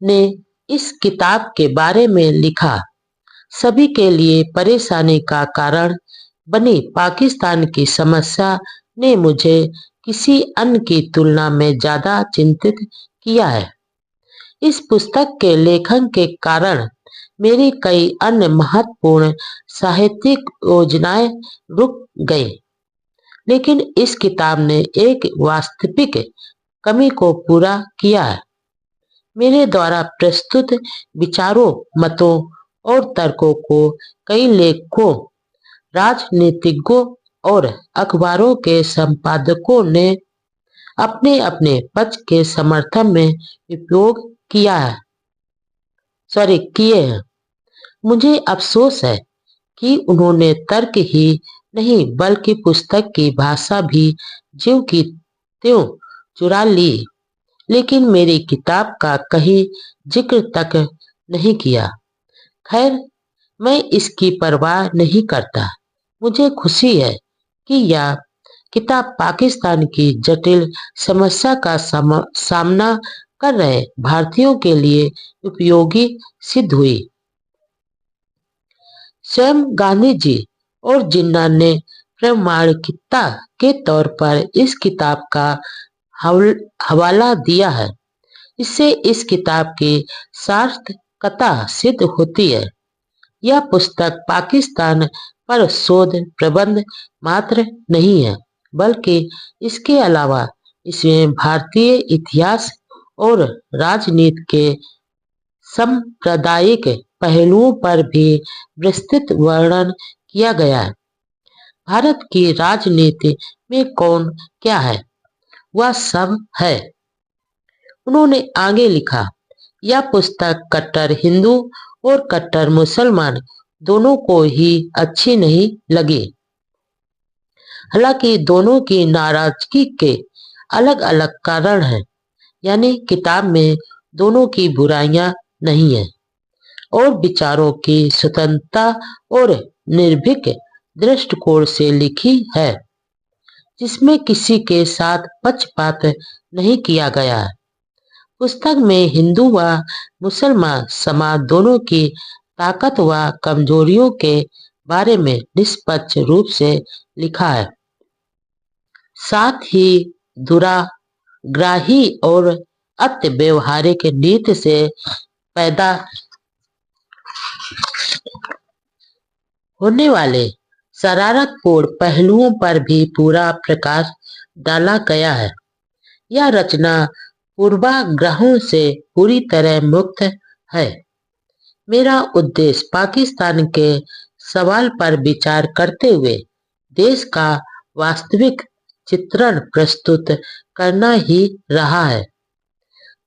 ने इस किताब के बारे में लिखा, सभी के लिए परेशानी का कारण बनी पाकिस्तान की समस्या ने मुझे किसी अन्य की तुलना में ज्यादा चिंतित किया है। इस पुस्तक के लेखन के कारण मेरी कई अन्य महत्वपूर्ण साहित्यिक योजनाएं रुक गई, लेकिन इस किताब ने एक वास्तविक कमी को पूरा किया है। मेरे द्वारा प्रस्तुत विचारों, मतों और तर्कों को कई लेखकों, राजनीतिज्ञों और अखबारों के संपादकों ने अपने अपने पक्ष के समर्थन में उपयोग किए हैं। मुझे अफसोस है कि उन्होंने तर्क ही नहीं बल्कि पुस्तक की भाषा भी ज्यों की त्यों चुरा ली, लेकिन मेरी किताब का कहीं जिक्र तक नहीं किया। खैर, मैं इसकी परवाह नहीं करता। मुझे खुशी है कि यह किताब पाकिस्तान की जटिल समस्या का सामना कर रहे भारतीयों के लिए उपयोगी सिद्ध हुई। स्वयं गांधी जी और जिन्ना ने प्रामाणिकता के तौर पर इस किताब का हवाला दिया है। इससे इस किताब की सार्थकता सिद्ध होती है। यह पुस्तक पाकिस्तान पर शोध प्रबंध मात्र नहीं है, बल्कि इसके अलावा इसमें भारतीय इतिहास और राजनीति के सांप्रदायिक पहलुओं पर भी विस्तृत वर्णन किया गया है। भारत की राजनीति में कौन क्या है, वह सब है। उन्होंने आगे लिखा, यह पुस्तक कट्टर हिंदू और कट्टर मुसलमान दोनों को ही अच्छी नहीं लगी। हालांकि दोनों की नाराजगी के अलग अलग कारण हैं, यानी किताब में दोनों की बुराइयां नहीं है और विचारों की स्वतंत्रता और निर्भीक दृष्टिकोण से लिखी है, जिसमें किसी के साथ पक्षपात नहीं किया गया है। पुस्तक में हिंदू व मुसलमान समाज दोनों की ताकत व कमजोरियों के बारे में निष्पक्ष रूप से लिखा है। साथ ही दुराग्राही और अति व्यवहारिक नीति से पैदा होने वाले शरारतपूर्ण पहलुओं पर भी पूरा प्रकाश डाला गया है। यह रचना पूर्वाग्रहों से पूरी तरह मुक्त है। मेरा उद्देश्य पाकिस्तान के सवाल पर विचार करते हुए देश का वास्तविक चित्रण प्रस्तुत करना ही रहा है।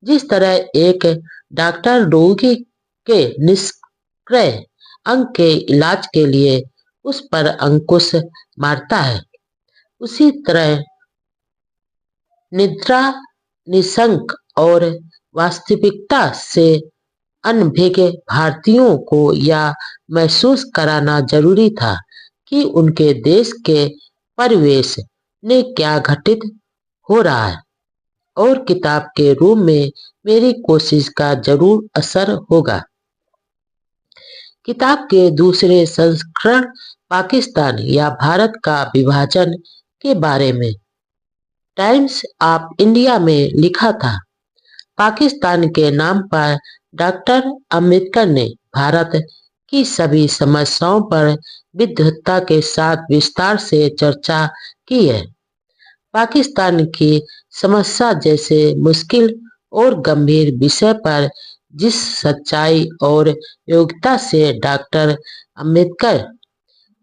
जिस तरह एक डॉक्टर रोगी के निष्क्रिय अंग के इलाज के लिए उस पर अंकुश मारता है, उसी तरह निद्रा निशंक और वास्तविकता से अनभिज्ञ भारतीयों को यह महसूस कराना जरूरी था कि उनके देश के परिवेश में क्या घटित हो रहा है, और किताब के रूप में मेरी कोशिश का जरूर असर होगा। किताब के दूसरे संस्करण पाकिस्तान या भारत का विभाजन के बारे में टाइम्स ऑफ इंडिया में लिखा था, पाकिस्तान के नाम पर डॉक्टर अंबेडकर ने भारत की सभी समस्याओं पर विद्वता के साथ विस्तार से चर्चा की है। पाकिस्तान की समस्या जैसे मुश्किल और गंभीर विषय पर जिस सच्चाई और योग्यता से डॉक्टर अंबेडकर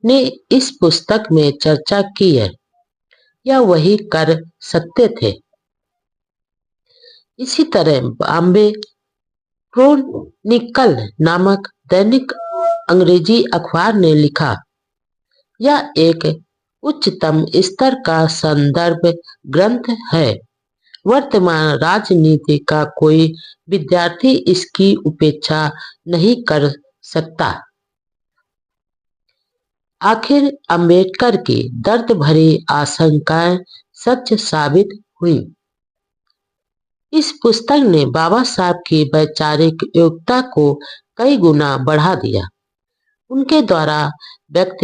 ने इस पुस्तक में चर्चा की है, यह वही कर सकते थे। इसी तरह बॉम्बे क्रॉनिकल नामक दैनिक अंग्रेजी अखबार ने लिखा, यह एक उच्चतम स्तर का संदर्भ ग्रंथ है। वर्तमान राजनीति का कोई विद्यार्थी इसकी उपेक्षा नहीं कर सकता। आखिर अंबेडकर की दर्द भरी आशंकाएं सच साबित हुई। इस पुस्तक ने बाबा साहब की वैचारिक योग्यता को कई गुना बढ़ा दिया। उनके द्वारा व्यक्त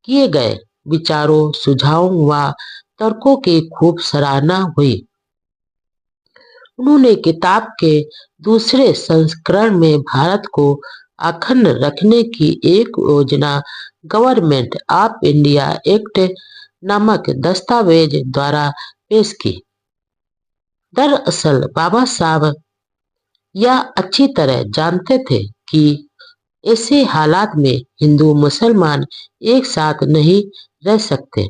किए गए विचारों, सुझावों व तर्कों की खूब सराहना हुई। उन्होंने किताब के दूसरे संस्करण में भारत को अखंड रखने की एक योजना गवर्नमेंट ऑफ इंडिया एक्ट नामक दस्तावेज द्वारा पेश की। दरअसल बाबा साहब यह अच्छी तरह जानते थे कि ऐसे हालात में हिंदू मुसलमान एक साथ नहीं रह सकते।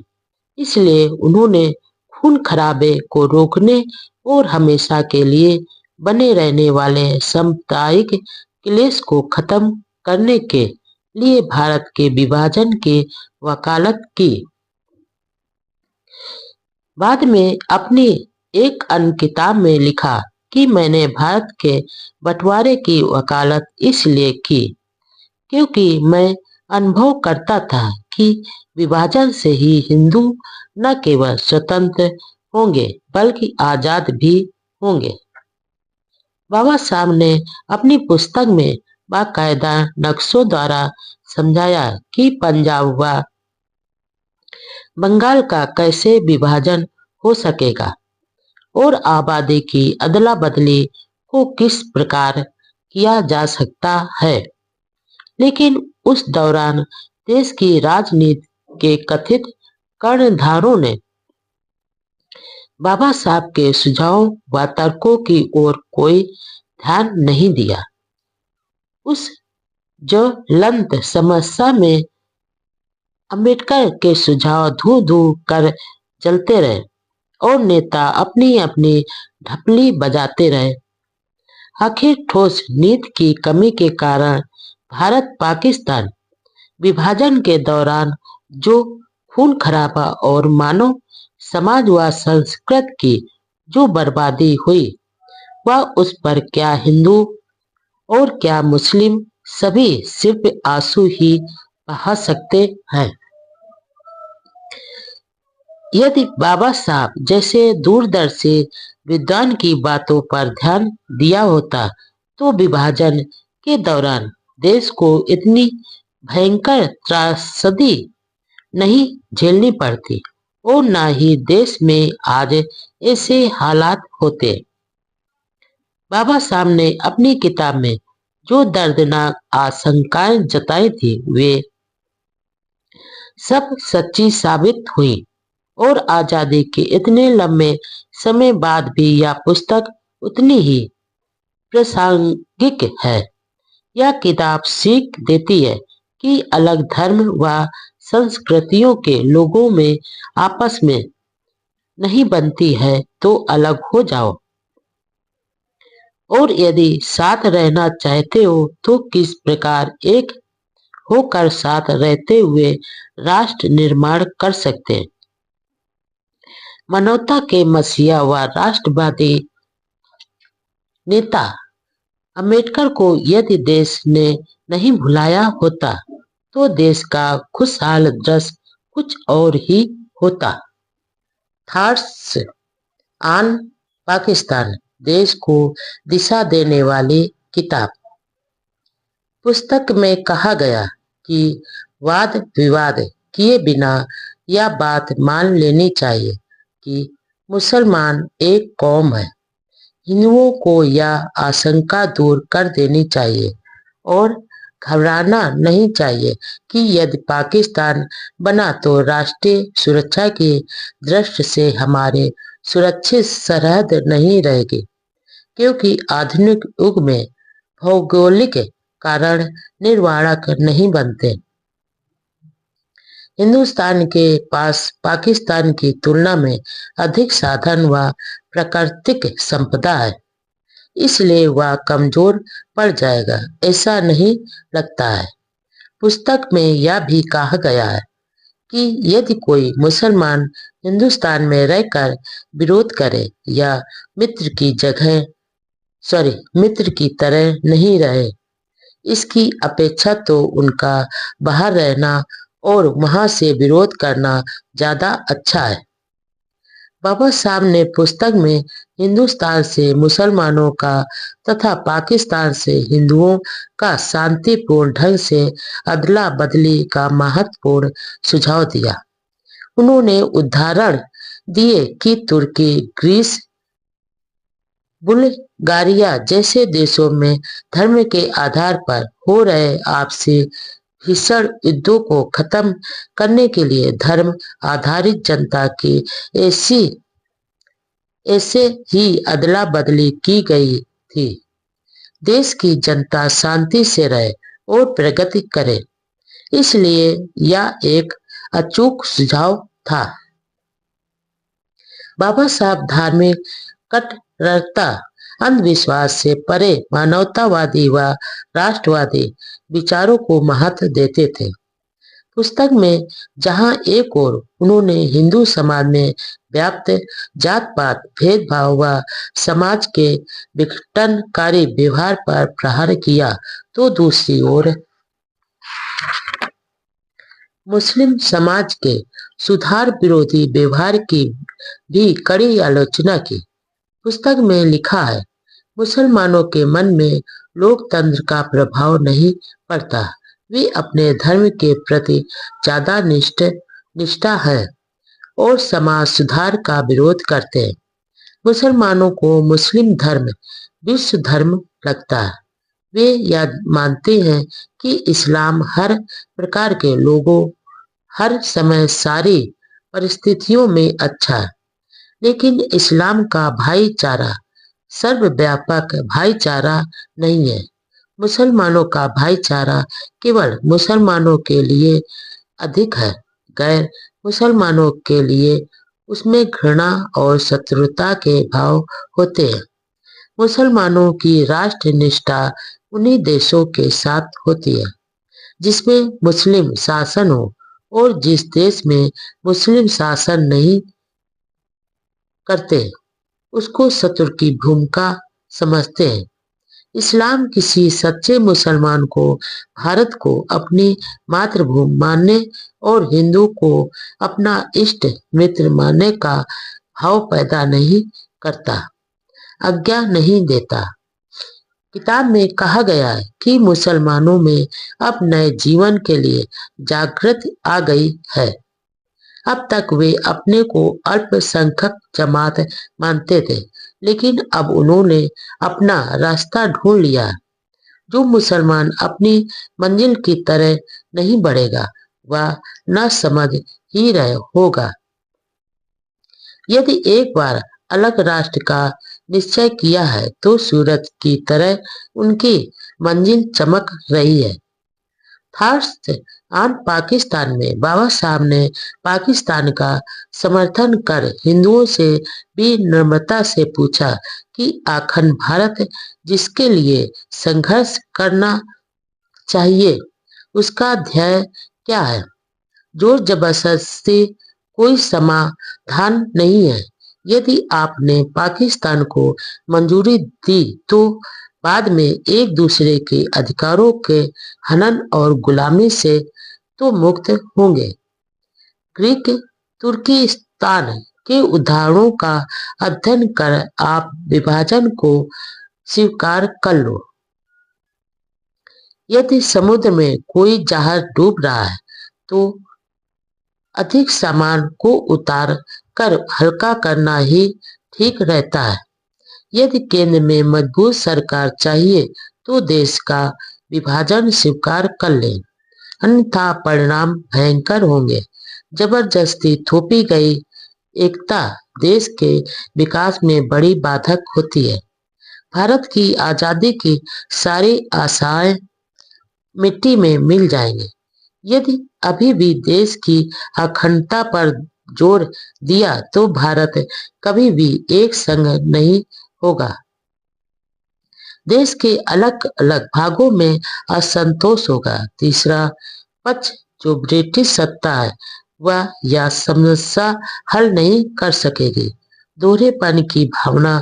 इसलिए उन्होंने खून खराबे को रोकने और हमेशा के लिए बने रहने वाले सांप्रदायिक क्लेश को खत्म करने के लिए भारत के विभाजन की वकालत की। बाद में अपनी एक अन्य किताब में लिखा कि मैंने भारत के बंटवारे की वकालत इसलिए की क्योंकि मैं अनुभव करता था कि विभाजन से ही हिंदू न केवल स्वतंत्र होंगे बल्कि आजाद भी होंगे। बाबा साहब ने अपनी पुस्तक में बाकायदा नक्शों द्वारा समझाया कि पंजाब व बंगाल का कैसे विभाजन हो सकेगा और आबादी की अदला बदली को किस प्रकार किया जा सकता है। लेकिन उस दौरान देश की राजनीति के कथित कर्णधारों ने बाबा साहब के सुझावों व तर्कों की ओर कोई ध्यान नहीं दिया। उस ज्वलंत समस्या में अंबेडकर के सुझाव धू धू कर चलते रहे और नेता अपनी अपनी ढपली बजाते रहे। आखिर ठोस नीति की कमी के कारण भारत पाकिस्तान विभाजन के दौरान जो खून खराबा और मानव समाज व संस्कृत की जो बर्बादी हुई, वह उस पर क्या हिंदू और क्या मुस्लिम सभी सिर्फ आंसू ही बहा सकते हैं। यदि बाबा साहब जैसे दूरदर्शी विद्वान की बातों पर ध्यान दिया होता तो विभाजन के दौरान देश को इतनी भयंकर त्रासदी नहीं झेलनी पड़ती और न ही देश में आज ऐसे हालात होते। बाबा साहब ने अपनी किताब में जो दर्दनाक आशंकाएं जताई थी वे सब सच्ची साबित हुई और आजादी के इतने लंबे समय बाद भी यह पुस्तक उतनी ही प्रासंगिक है। यह किताब सीख देती है कि अलग धर्म व संस्कृतियों के लोगों में आपस में नहीं बनती है तो अलग हो जाओ, और यदि साथ रहना चाहते हो तो किस प्रकार एक होकर साथ रहते हुए राष्ट्र निर्माण कर सकते हैं। मानवता के मसीहा व राष्ट्रवादी नेता अंबेडकर को यदि देश ने नहीं भुलाया होता तो देश का खुशहाल दृश्य कुछ और ही होता। थॉट्स ऑन पाकिस्तान, देश को दिशा देने वाली किताब। पुस्तक में कहा गया कि वाद विवाद किए बिना यह बात मान लेनी चाहिए कि मुसलमान एक कौम है। हिंदुओं को यह आशंका दूर कर देनी चाहिए और घबराना नहीं चाहिए कि यदि पाकिस्तान बना तो राष्ट्रीय सुरक्षा की दृष्टि से हमारे सुरक्षित सरहद नहीं रहेगी, क्योंकि आधुनिक युग में भौगोलिक कारण निर्णायक नहीं बनते। हिंदुस्तान के पास पाकिस्तान की तुलना में अधिक साधन व प्राकृतिक संपदा है, इसलिए वह कमजोर पड़ जाएगा ऐसा नहीं लगता है। पुस्तक में यह भी कहा गया है कि यदि कोई मुसलमान हिंदुस्तान में रहकर विरोध करे या मित्र की तरह नहीं रहे, इसकी अपेक्षा तो उनका बाहर रहना और वहां से विरोध करना ज्यादा अच्छा है। बाबा साहब ने पुस्तक में हिंदुस्तान से मुसलमानों का तथा पाकिस्तान से हिंदुओं का शांतिपूर्ण ढंग से अदला बदली का महत्वपूर्ण सुझाव दिया। उन्होंने उदाहरण दिए कि तुर्की, ग्रीस, बुल्गारिया जैसे देशों में धर्म के आधार पर हो रहे आपसी भीषण युद्धों को खत्म करने के लिए धर्म आधारित जनता की ऐसे ही अदला बदली की गई थी। देश की जनता शांति से रहे और प्रगति करे, इसलिए यह एक अचूक सुझाव था। बाबा साहब धार्मिक कट्टरता, अंधविश्वास से परे मानवतावादी व राष्ट्रवादी विचारों को महत्व देते थे। पुस्तक में जहां एक ओर उन्होंने हिंदू समाज में व्याप्त जात पात भेदभाव व समाज के विघटनकारी व्यवहार पर प्रहार किया, तो दूसरी ओर मुस्लिम समाज के सुधार विरोधी व्यवहार की भी कड़ी आलोचना की। पुस्तक में लिखा है, मुसलमानों के मन में लोकतंत्र का प्रभाव नहीं पड़ता, वे अपने धर्म के प्रति ज्यादा निष्ठा है और समाज सुधार का विरोध करते हैं। मुसलमानों को मुस्लिम धर्म विश्व धर्म लगता है। वे यह मानते हैं कि इस्लाम हर प्रकार के लोगों, हर समय, सारी परिस्थितियों में अच्छा है। लेकिन इस्लाम का भाईचारा सर्वव्यापक भाईचारा नहीं है। मुसलमानों का भाईचारा केवल मुसलमानों के लिए अधिक है। गैर मुसलमानों के लिए उसमें घृणा और शत्रुता के भाव होते हैं। मुसलमानों की राष्ट्र निष्ठा उन्हीं देशों के साथ होती है जिसमें मुस्लिम शासन हो, और जिस देश में मुस्लिम शासन नहीं करते उसको शत्रु की भूमिका समझते हैं। इस्लाम किसी सच्चे मुसलमान को भारत को अपनी मातृभूमि मानने और हिंदू को अपना इष्ट मित्र मानने का भाव पैदा नहीं करता, आज्ञा नहीं देता। किताब में कहा गया है कि मुसलमानों में अब नए जीवन के लिए जागृति आ गई है। अब तक वे अपने को अल्पसंख्यक जमात मानते थे, लेकिन अब उन्होंने अपना रास्ता ढूंढ लिया। जो मुसलमान अपनी मंजिल की तरह नहीं बढ़ेगा वह न समझ ही रहे होगा। यदि एक बार अलग राष्ट्र का निश्चय किया है तो सूरज की तरह उनकी मंजिल चमक रही है। थर्स्ट ऑन पाकिस्तान में बाबा साहब ने पाकिस्तान का समर्थन कर हिंदुओं से भी नम्रता से पूछा कि अखंड भारत जिसके लिए संघर्ष करना चाहिए उसका ध्येय क्या है। जोर जबरदस्ती कोई समाधान नहीं है। यदि आपने पाकिस्तान को मंजूरी दी तो बाद में एक दूसरे के अधिकारों के हनन और गुलामी से तो मुक्त होंगे। ग्रीक तुर्किस्तान के उदाहरणों का अध्ययन कर आप विभाजन को स्वीकार कर लो। यदि समुद्र में कोई जहाज डूब रहा है तो अधिक सामान को उतार कर हल्का करना ही ठीक रहता है। यदि केंद्र में मजबूत सरकार चाहिए तो देश का विभाजन स्वीकार कर ले, अन्यथा परिणाम भयंकर होंगे। जबरदस्ती थोपी गई एकता देश के विकास में बड़ी बाधक होती है। भारत की आजादी की सारी आशाएं मिट्टी में मिल जाएंगी यदि अभी भी देश की अखंडता पर जोर दिया तो भारत कभी भी एक संग नहीं होगा। देश के अलग अलग भागों में असंतोष होगा। तीसरा पक्ष जो ब्रिटिश सत्ता है वह यह समस्या हल नहीं कर सकेगी। दोहरेपन की भावना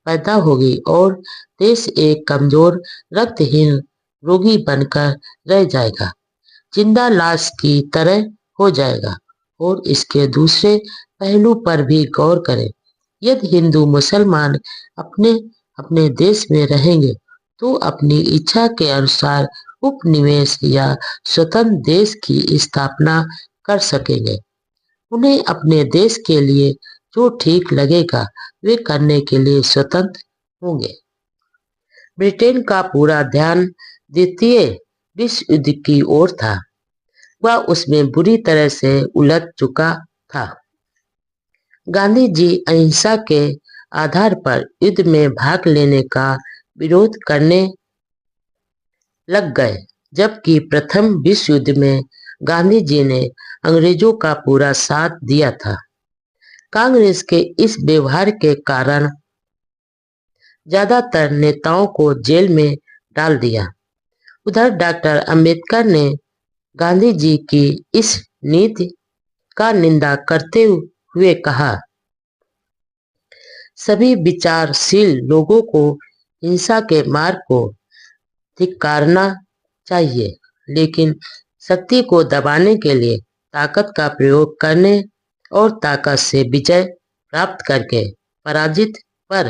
पैदा होगी और देश एक कमजोर रक्तहीन रोगी बनकर रह जाएगा, जिंदा लाश की तरह हो जाएगा। और इसके दूसरे पहलू पर भी गौर करें। यदि हिंदू मुसलमान अपने अपने देश में रहेंगे तो अपनी इच्छा के अनुसार उपनिवेश या स्वतंत्र देश की स्थापना कर सकेंगे। उन्हें अपने देश के लिए जो ठीक लगेगा वे करने के लिए स्वतंत्र होंगे। ब्रिटेन का पूरा ध्यान द्वितीय विश्व युद्ध की ओर था। वह उसमें बुरी तरह से उलझ चुका था। गांधी जी अहिंसा के आधार पर युद्ध में भाग लेने का विरोध करने लग गए, जबकि प्रथम विश्व युद्ध में गांधी जी ने अंग्रेजों का पूरा साथ दिया था। कांग्रेस के इस व्यवहार के कारण ज्यादातर नेताओं को जेल में डाल दिया। उधर डॉक्टर अंबेडकर ने गांधी जी की इस नीति का निंदा करते हुए कहा, सभी विचारशील लोगों को हिंसा के मार्ग को धिक्कारना चाहिए, लेकिन शक्ति को दबाने के लिए ताकत का प्रयोग करने और ताकत से विजय प्राप्त करके पराजित पर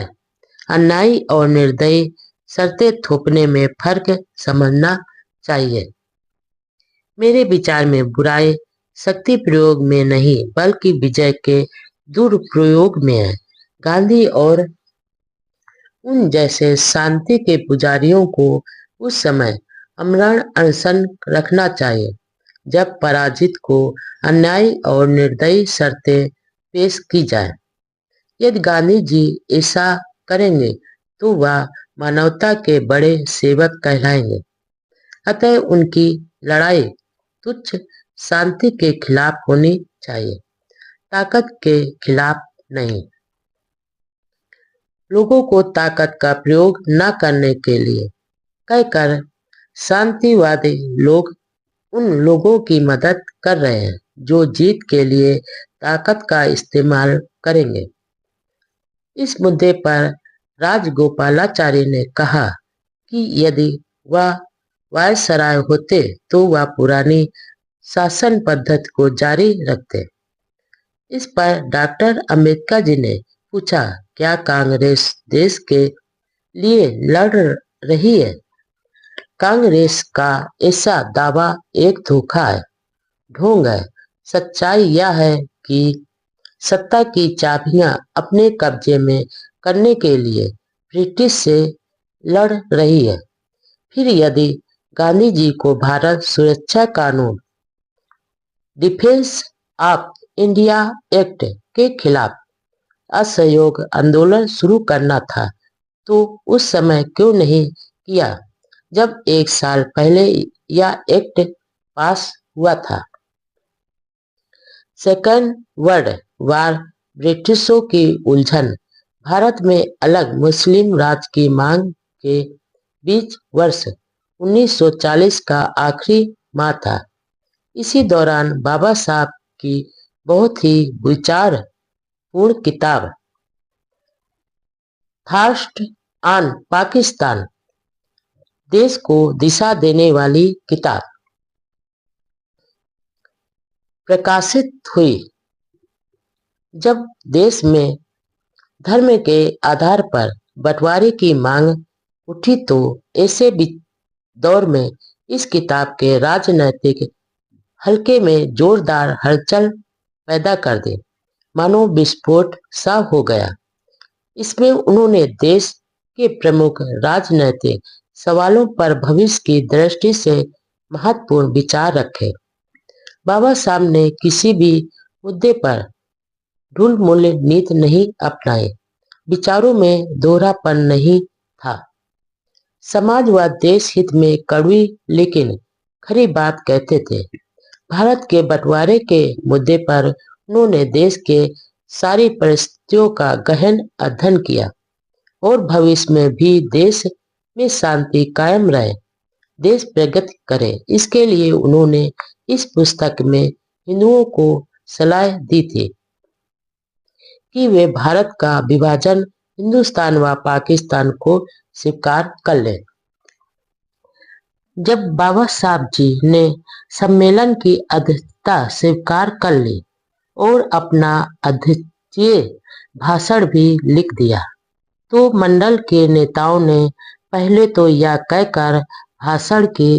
अन्यायी और निर्दयी शर्तें थोपने में फर्क समझना चाहिए। मेरे विचार में बुराई शक्ति प्रयोग में नहीं बल्कि विजय के दुरुपयोग में है। गांधी और उन जैसे शांति के पुजारियों को उस समय आमरण अनशन रखना चाहिए जब पराजित को अन्यायी और निर्दयी शर्तें पेश की जाए। यदि गांधी जी ऐसा करेंगे तो वह मानवता के बड़े सेवक कहलाएंगे। अतः उनकी लड़ाई तुच्छ शांति के खिलाफ होनी चाहिए, ताकत के खिलाफ नहीं। लोगों को ताकत का प्रयोग न करने के लिए कहकर शांतिवादी लोग उन लोगों की मदद कर रहे हैं जो जीत के लिए ताकत का इस्तेमाल करेंगे। इस मुद्दे पर राजगोपालाचारी ने कहा कि यदि वह वायसराय होते तो वह पुरानी शासन पद्धति को जारी रखते। इस पर डॉक्टर अंबेडकर जी ने पूछा, क्या कांग्रेस देश के लिए लड़ रही है? कांग्रेस का ऐसा दावा एक धोखा है, ढोंग है। सच्चाई यह है कि सत्ता की चाबियां अपने कब्जे में करने के लिए ब्रिटिश से लड़ रही है। फिर यदि गांधी जी को भारत सुरक्षा कानून डिफेंस ऑफ इंडिया एक्ट के खिलाफ असहयोग आंदोलन शुरू करना था तो उस समय क्यों नहीं किया जब 1 साल पहले यह एक्ट पास हुआ था। सेकेंड वर्ल्ड वार, ब्रिटिशों की उलझन, भारत में अलग मुस्लिम राज की मांग के बीच वर्ष 1940 का आखिरी माह था। इसी दौरान बाबा साहब की बहुत ही विचारपूर्ण किताब थॉट्स ऑन पाकिस्तान, देश को दिशा देने वाली किताब, प्रकाशित हुई। जब देश में धर्म के आधार पर बंटवारे की मांग उठी तो ऐसे दौर में इस किताब के राजनैतिक हल्के में जोरदार हलचल पैदा कर दी, मानो विस्फोट सा हो गया। इसमें उन्होंने देश के प्रमुख राजनैतिक सवालों पर भविष्य की दृष्टि से महत्वपूर्ण विचार रखे। बाबा साहब ने किसी भी मुद्दे पर ढुलमुल नीति नहीं अपनाई, विचारों में दोहरापन नहीं था। समाजवाद देश हित में कड़वी लेकिन खरी बात कहते थे। भारत के बंटवारे के मुद्दे पर उन्होंने देश के सारी परिस्थितियों का गहन अध्ययन किया और भविष्य में भी देश में शांति कायम रहे, देश प्रगति करे, इसके लिए उन्होंने इस पुस्तक में हिंदुओं को सलाह दी थी कि वे भारत का विभाजन हिंदुस्तान व पाकिस्तान को स्वीकार कर लें। जब बाबा साहब जी ने सम्मेलन की अध्यक्षता स्वीकार कर ली और अपना अध्यक्षीय भाषण भी लिख दिया तो मंडल के नेताओं ने पहले तो यह कहकर भाषण के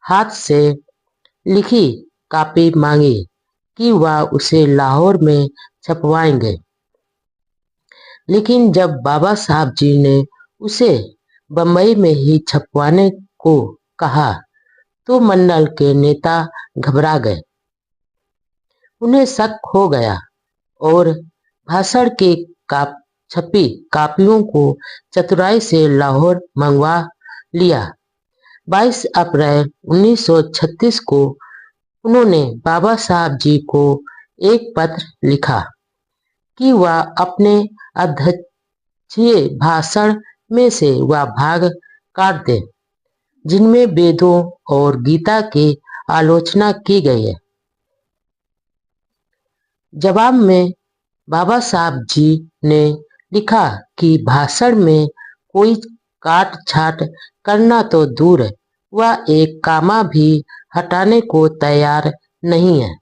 हाथ से लिखी कॉपी मांगी कि वह उसे लाहौर में छपवाएंगे, लेकिन जब बाबा साहब जी ने उसे बम्बई में ही छपवाने को कहा तो मंडल के नेता घबरा गए। उन्हें शक हो गया और भाषण की छपी कापियों को चतुराई से लाहौर मंगवा लिया। 22 अप्रैल 1936 को उन्होंने बाबा साहब जी को एक पत्र लिखा कि वह अपने अध्यक्षीय भाषण में से वह भाग काट दें जिनमें वेदों और गीता की आलोचना की गई है। जवाब में बाबा साहब जी ने लिखा कि भाषण में कोई काट छाट करना तो दूर है, वह एक कामा भी हटाने को तैयार नहीं है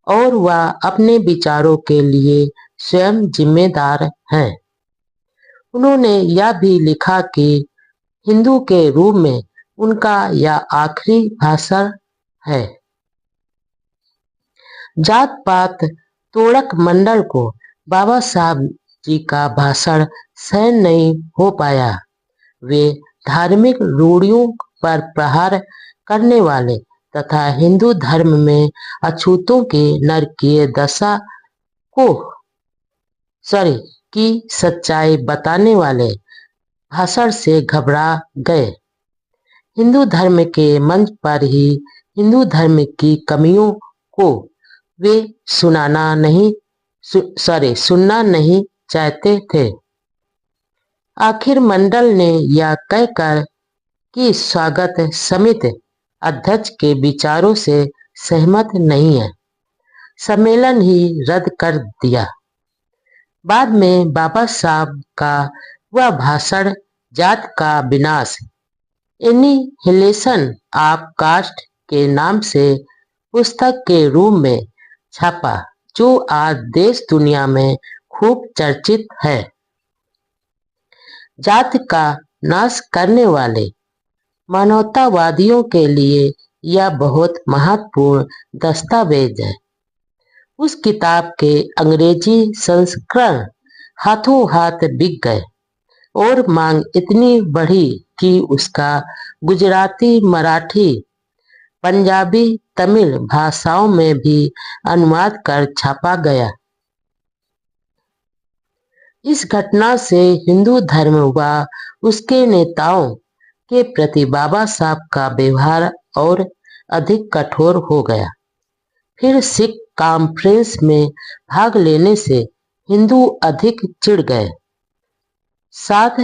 और वह अपने विचारों के लिए स्वयं जिम्मेदार हैं। उन्होंने यह भी लिखा कि हिंदू के रूप में उनका यह आखिरी भाषण है। जात पात तोड़क मंडल को बाबा साहब जी का भाषण सहन नहीं हो पाया। वे धार्मिक रूढ़ियों पर प्रहार करने वाले तथा हिंदू धर्म में अछूतों के नरकीय दशा को की सच्चाई बताने वाले भाषण से घबरा गए। हिंदू धर्म के मंच पर ही हिंदू धर्म की कमियों को वे सुनना नहीं चाहते थे। आखिर मंडल ने यह कहकर कि स्वागत समिति अध्यक्ष के विचारों से सहमत नहीं है, सम्मेलन ही रद्द कर दिया। बाद में बाबा साहब का वह भाषण जात का विनाश, एनिहिलेशन ऑफ कास्ट के नाम से पुस्तक के रूप में छपा, जो आज देश दुनिया में खूब चर्चित है। जात का नाश करने वाले मानवतावादियों के लिए यह बहुत महत्वपूर्ण दस्तावेज है। उस किताब के अंग्रेजी संस्करण हाथों हाथ बिक गए और मांग इतनी बढ़ी कि उसका गुजराती, मराठी, पंजाबी, तमिल भाषाओं में भी अनुवाद कर छापा गया। इस घटना से हिंदू धर्म व उसके नेताओं के प्रति बाबा साहब का व्यवहार और अधिक कठोर हो गया। फिर सिख कॉन्फ्रेंस में भाग लेने से हिंदू अधिक चिढ़ गए। साथ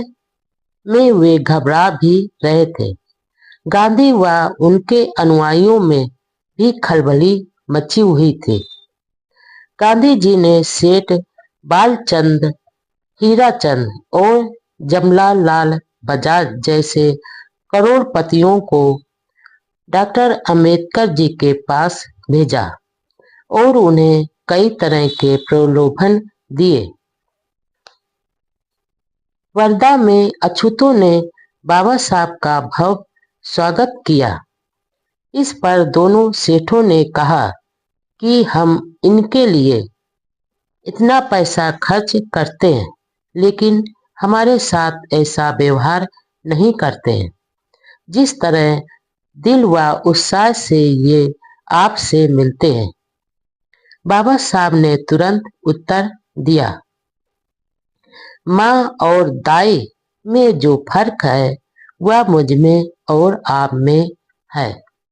में वे घबरा भी रहे थे। गांधी व उनके अनुयायियों में भी खलबली मची हुई थी। गांधी जी ने सेठ बालचंद, हीराचंद और जमनालाल बजाज जैसे करोड़पतियों को डॉक्टर अंबेडकर जी के पास भेजा और उन्हें कई तरह के प्रलोभन दिए। वर्धा में अछूतों ने बाबा साहब का भव्य स्वागत किया। इस पर दोनों सेठों ने कहा कि हम इनके लिए इतना पैसा खर्च करते हैं, लेकिन हमारे साथ ऐसा व्यवहार नहीं करते हैं जिस तरह दिल व उत्साह से ये आपसे मिलते हैं। बाबा साहब ने तुरंत उत्तर दिया, माँ और दाई में जो फर्क है वह मुझ में और आप में है।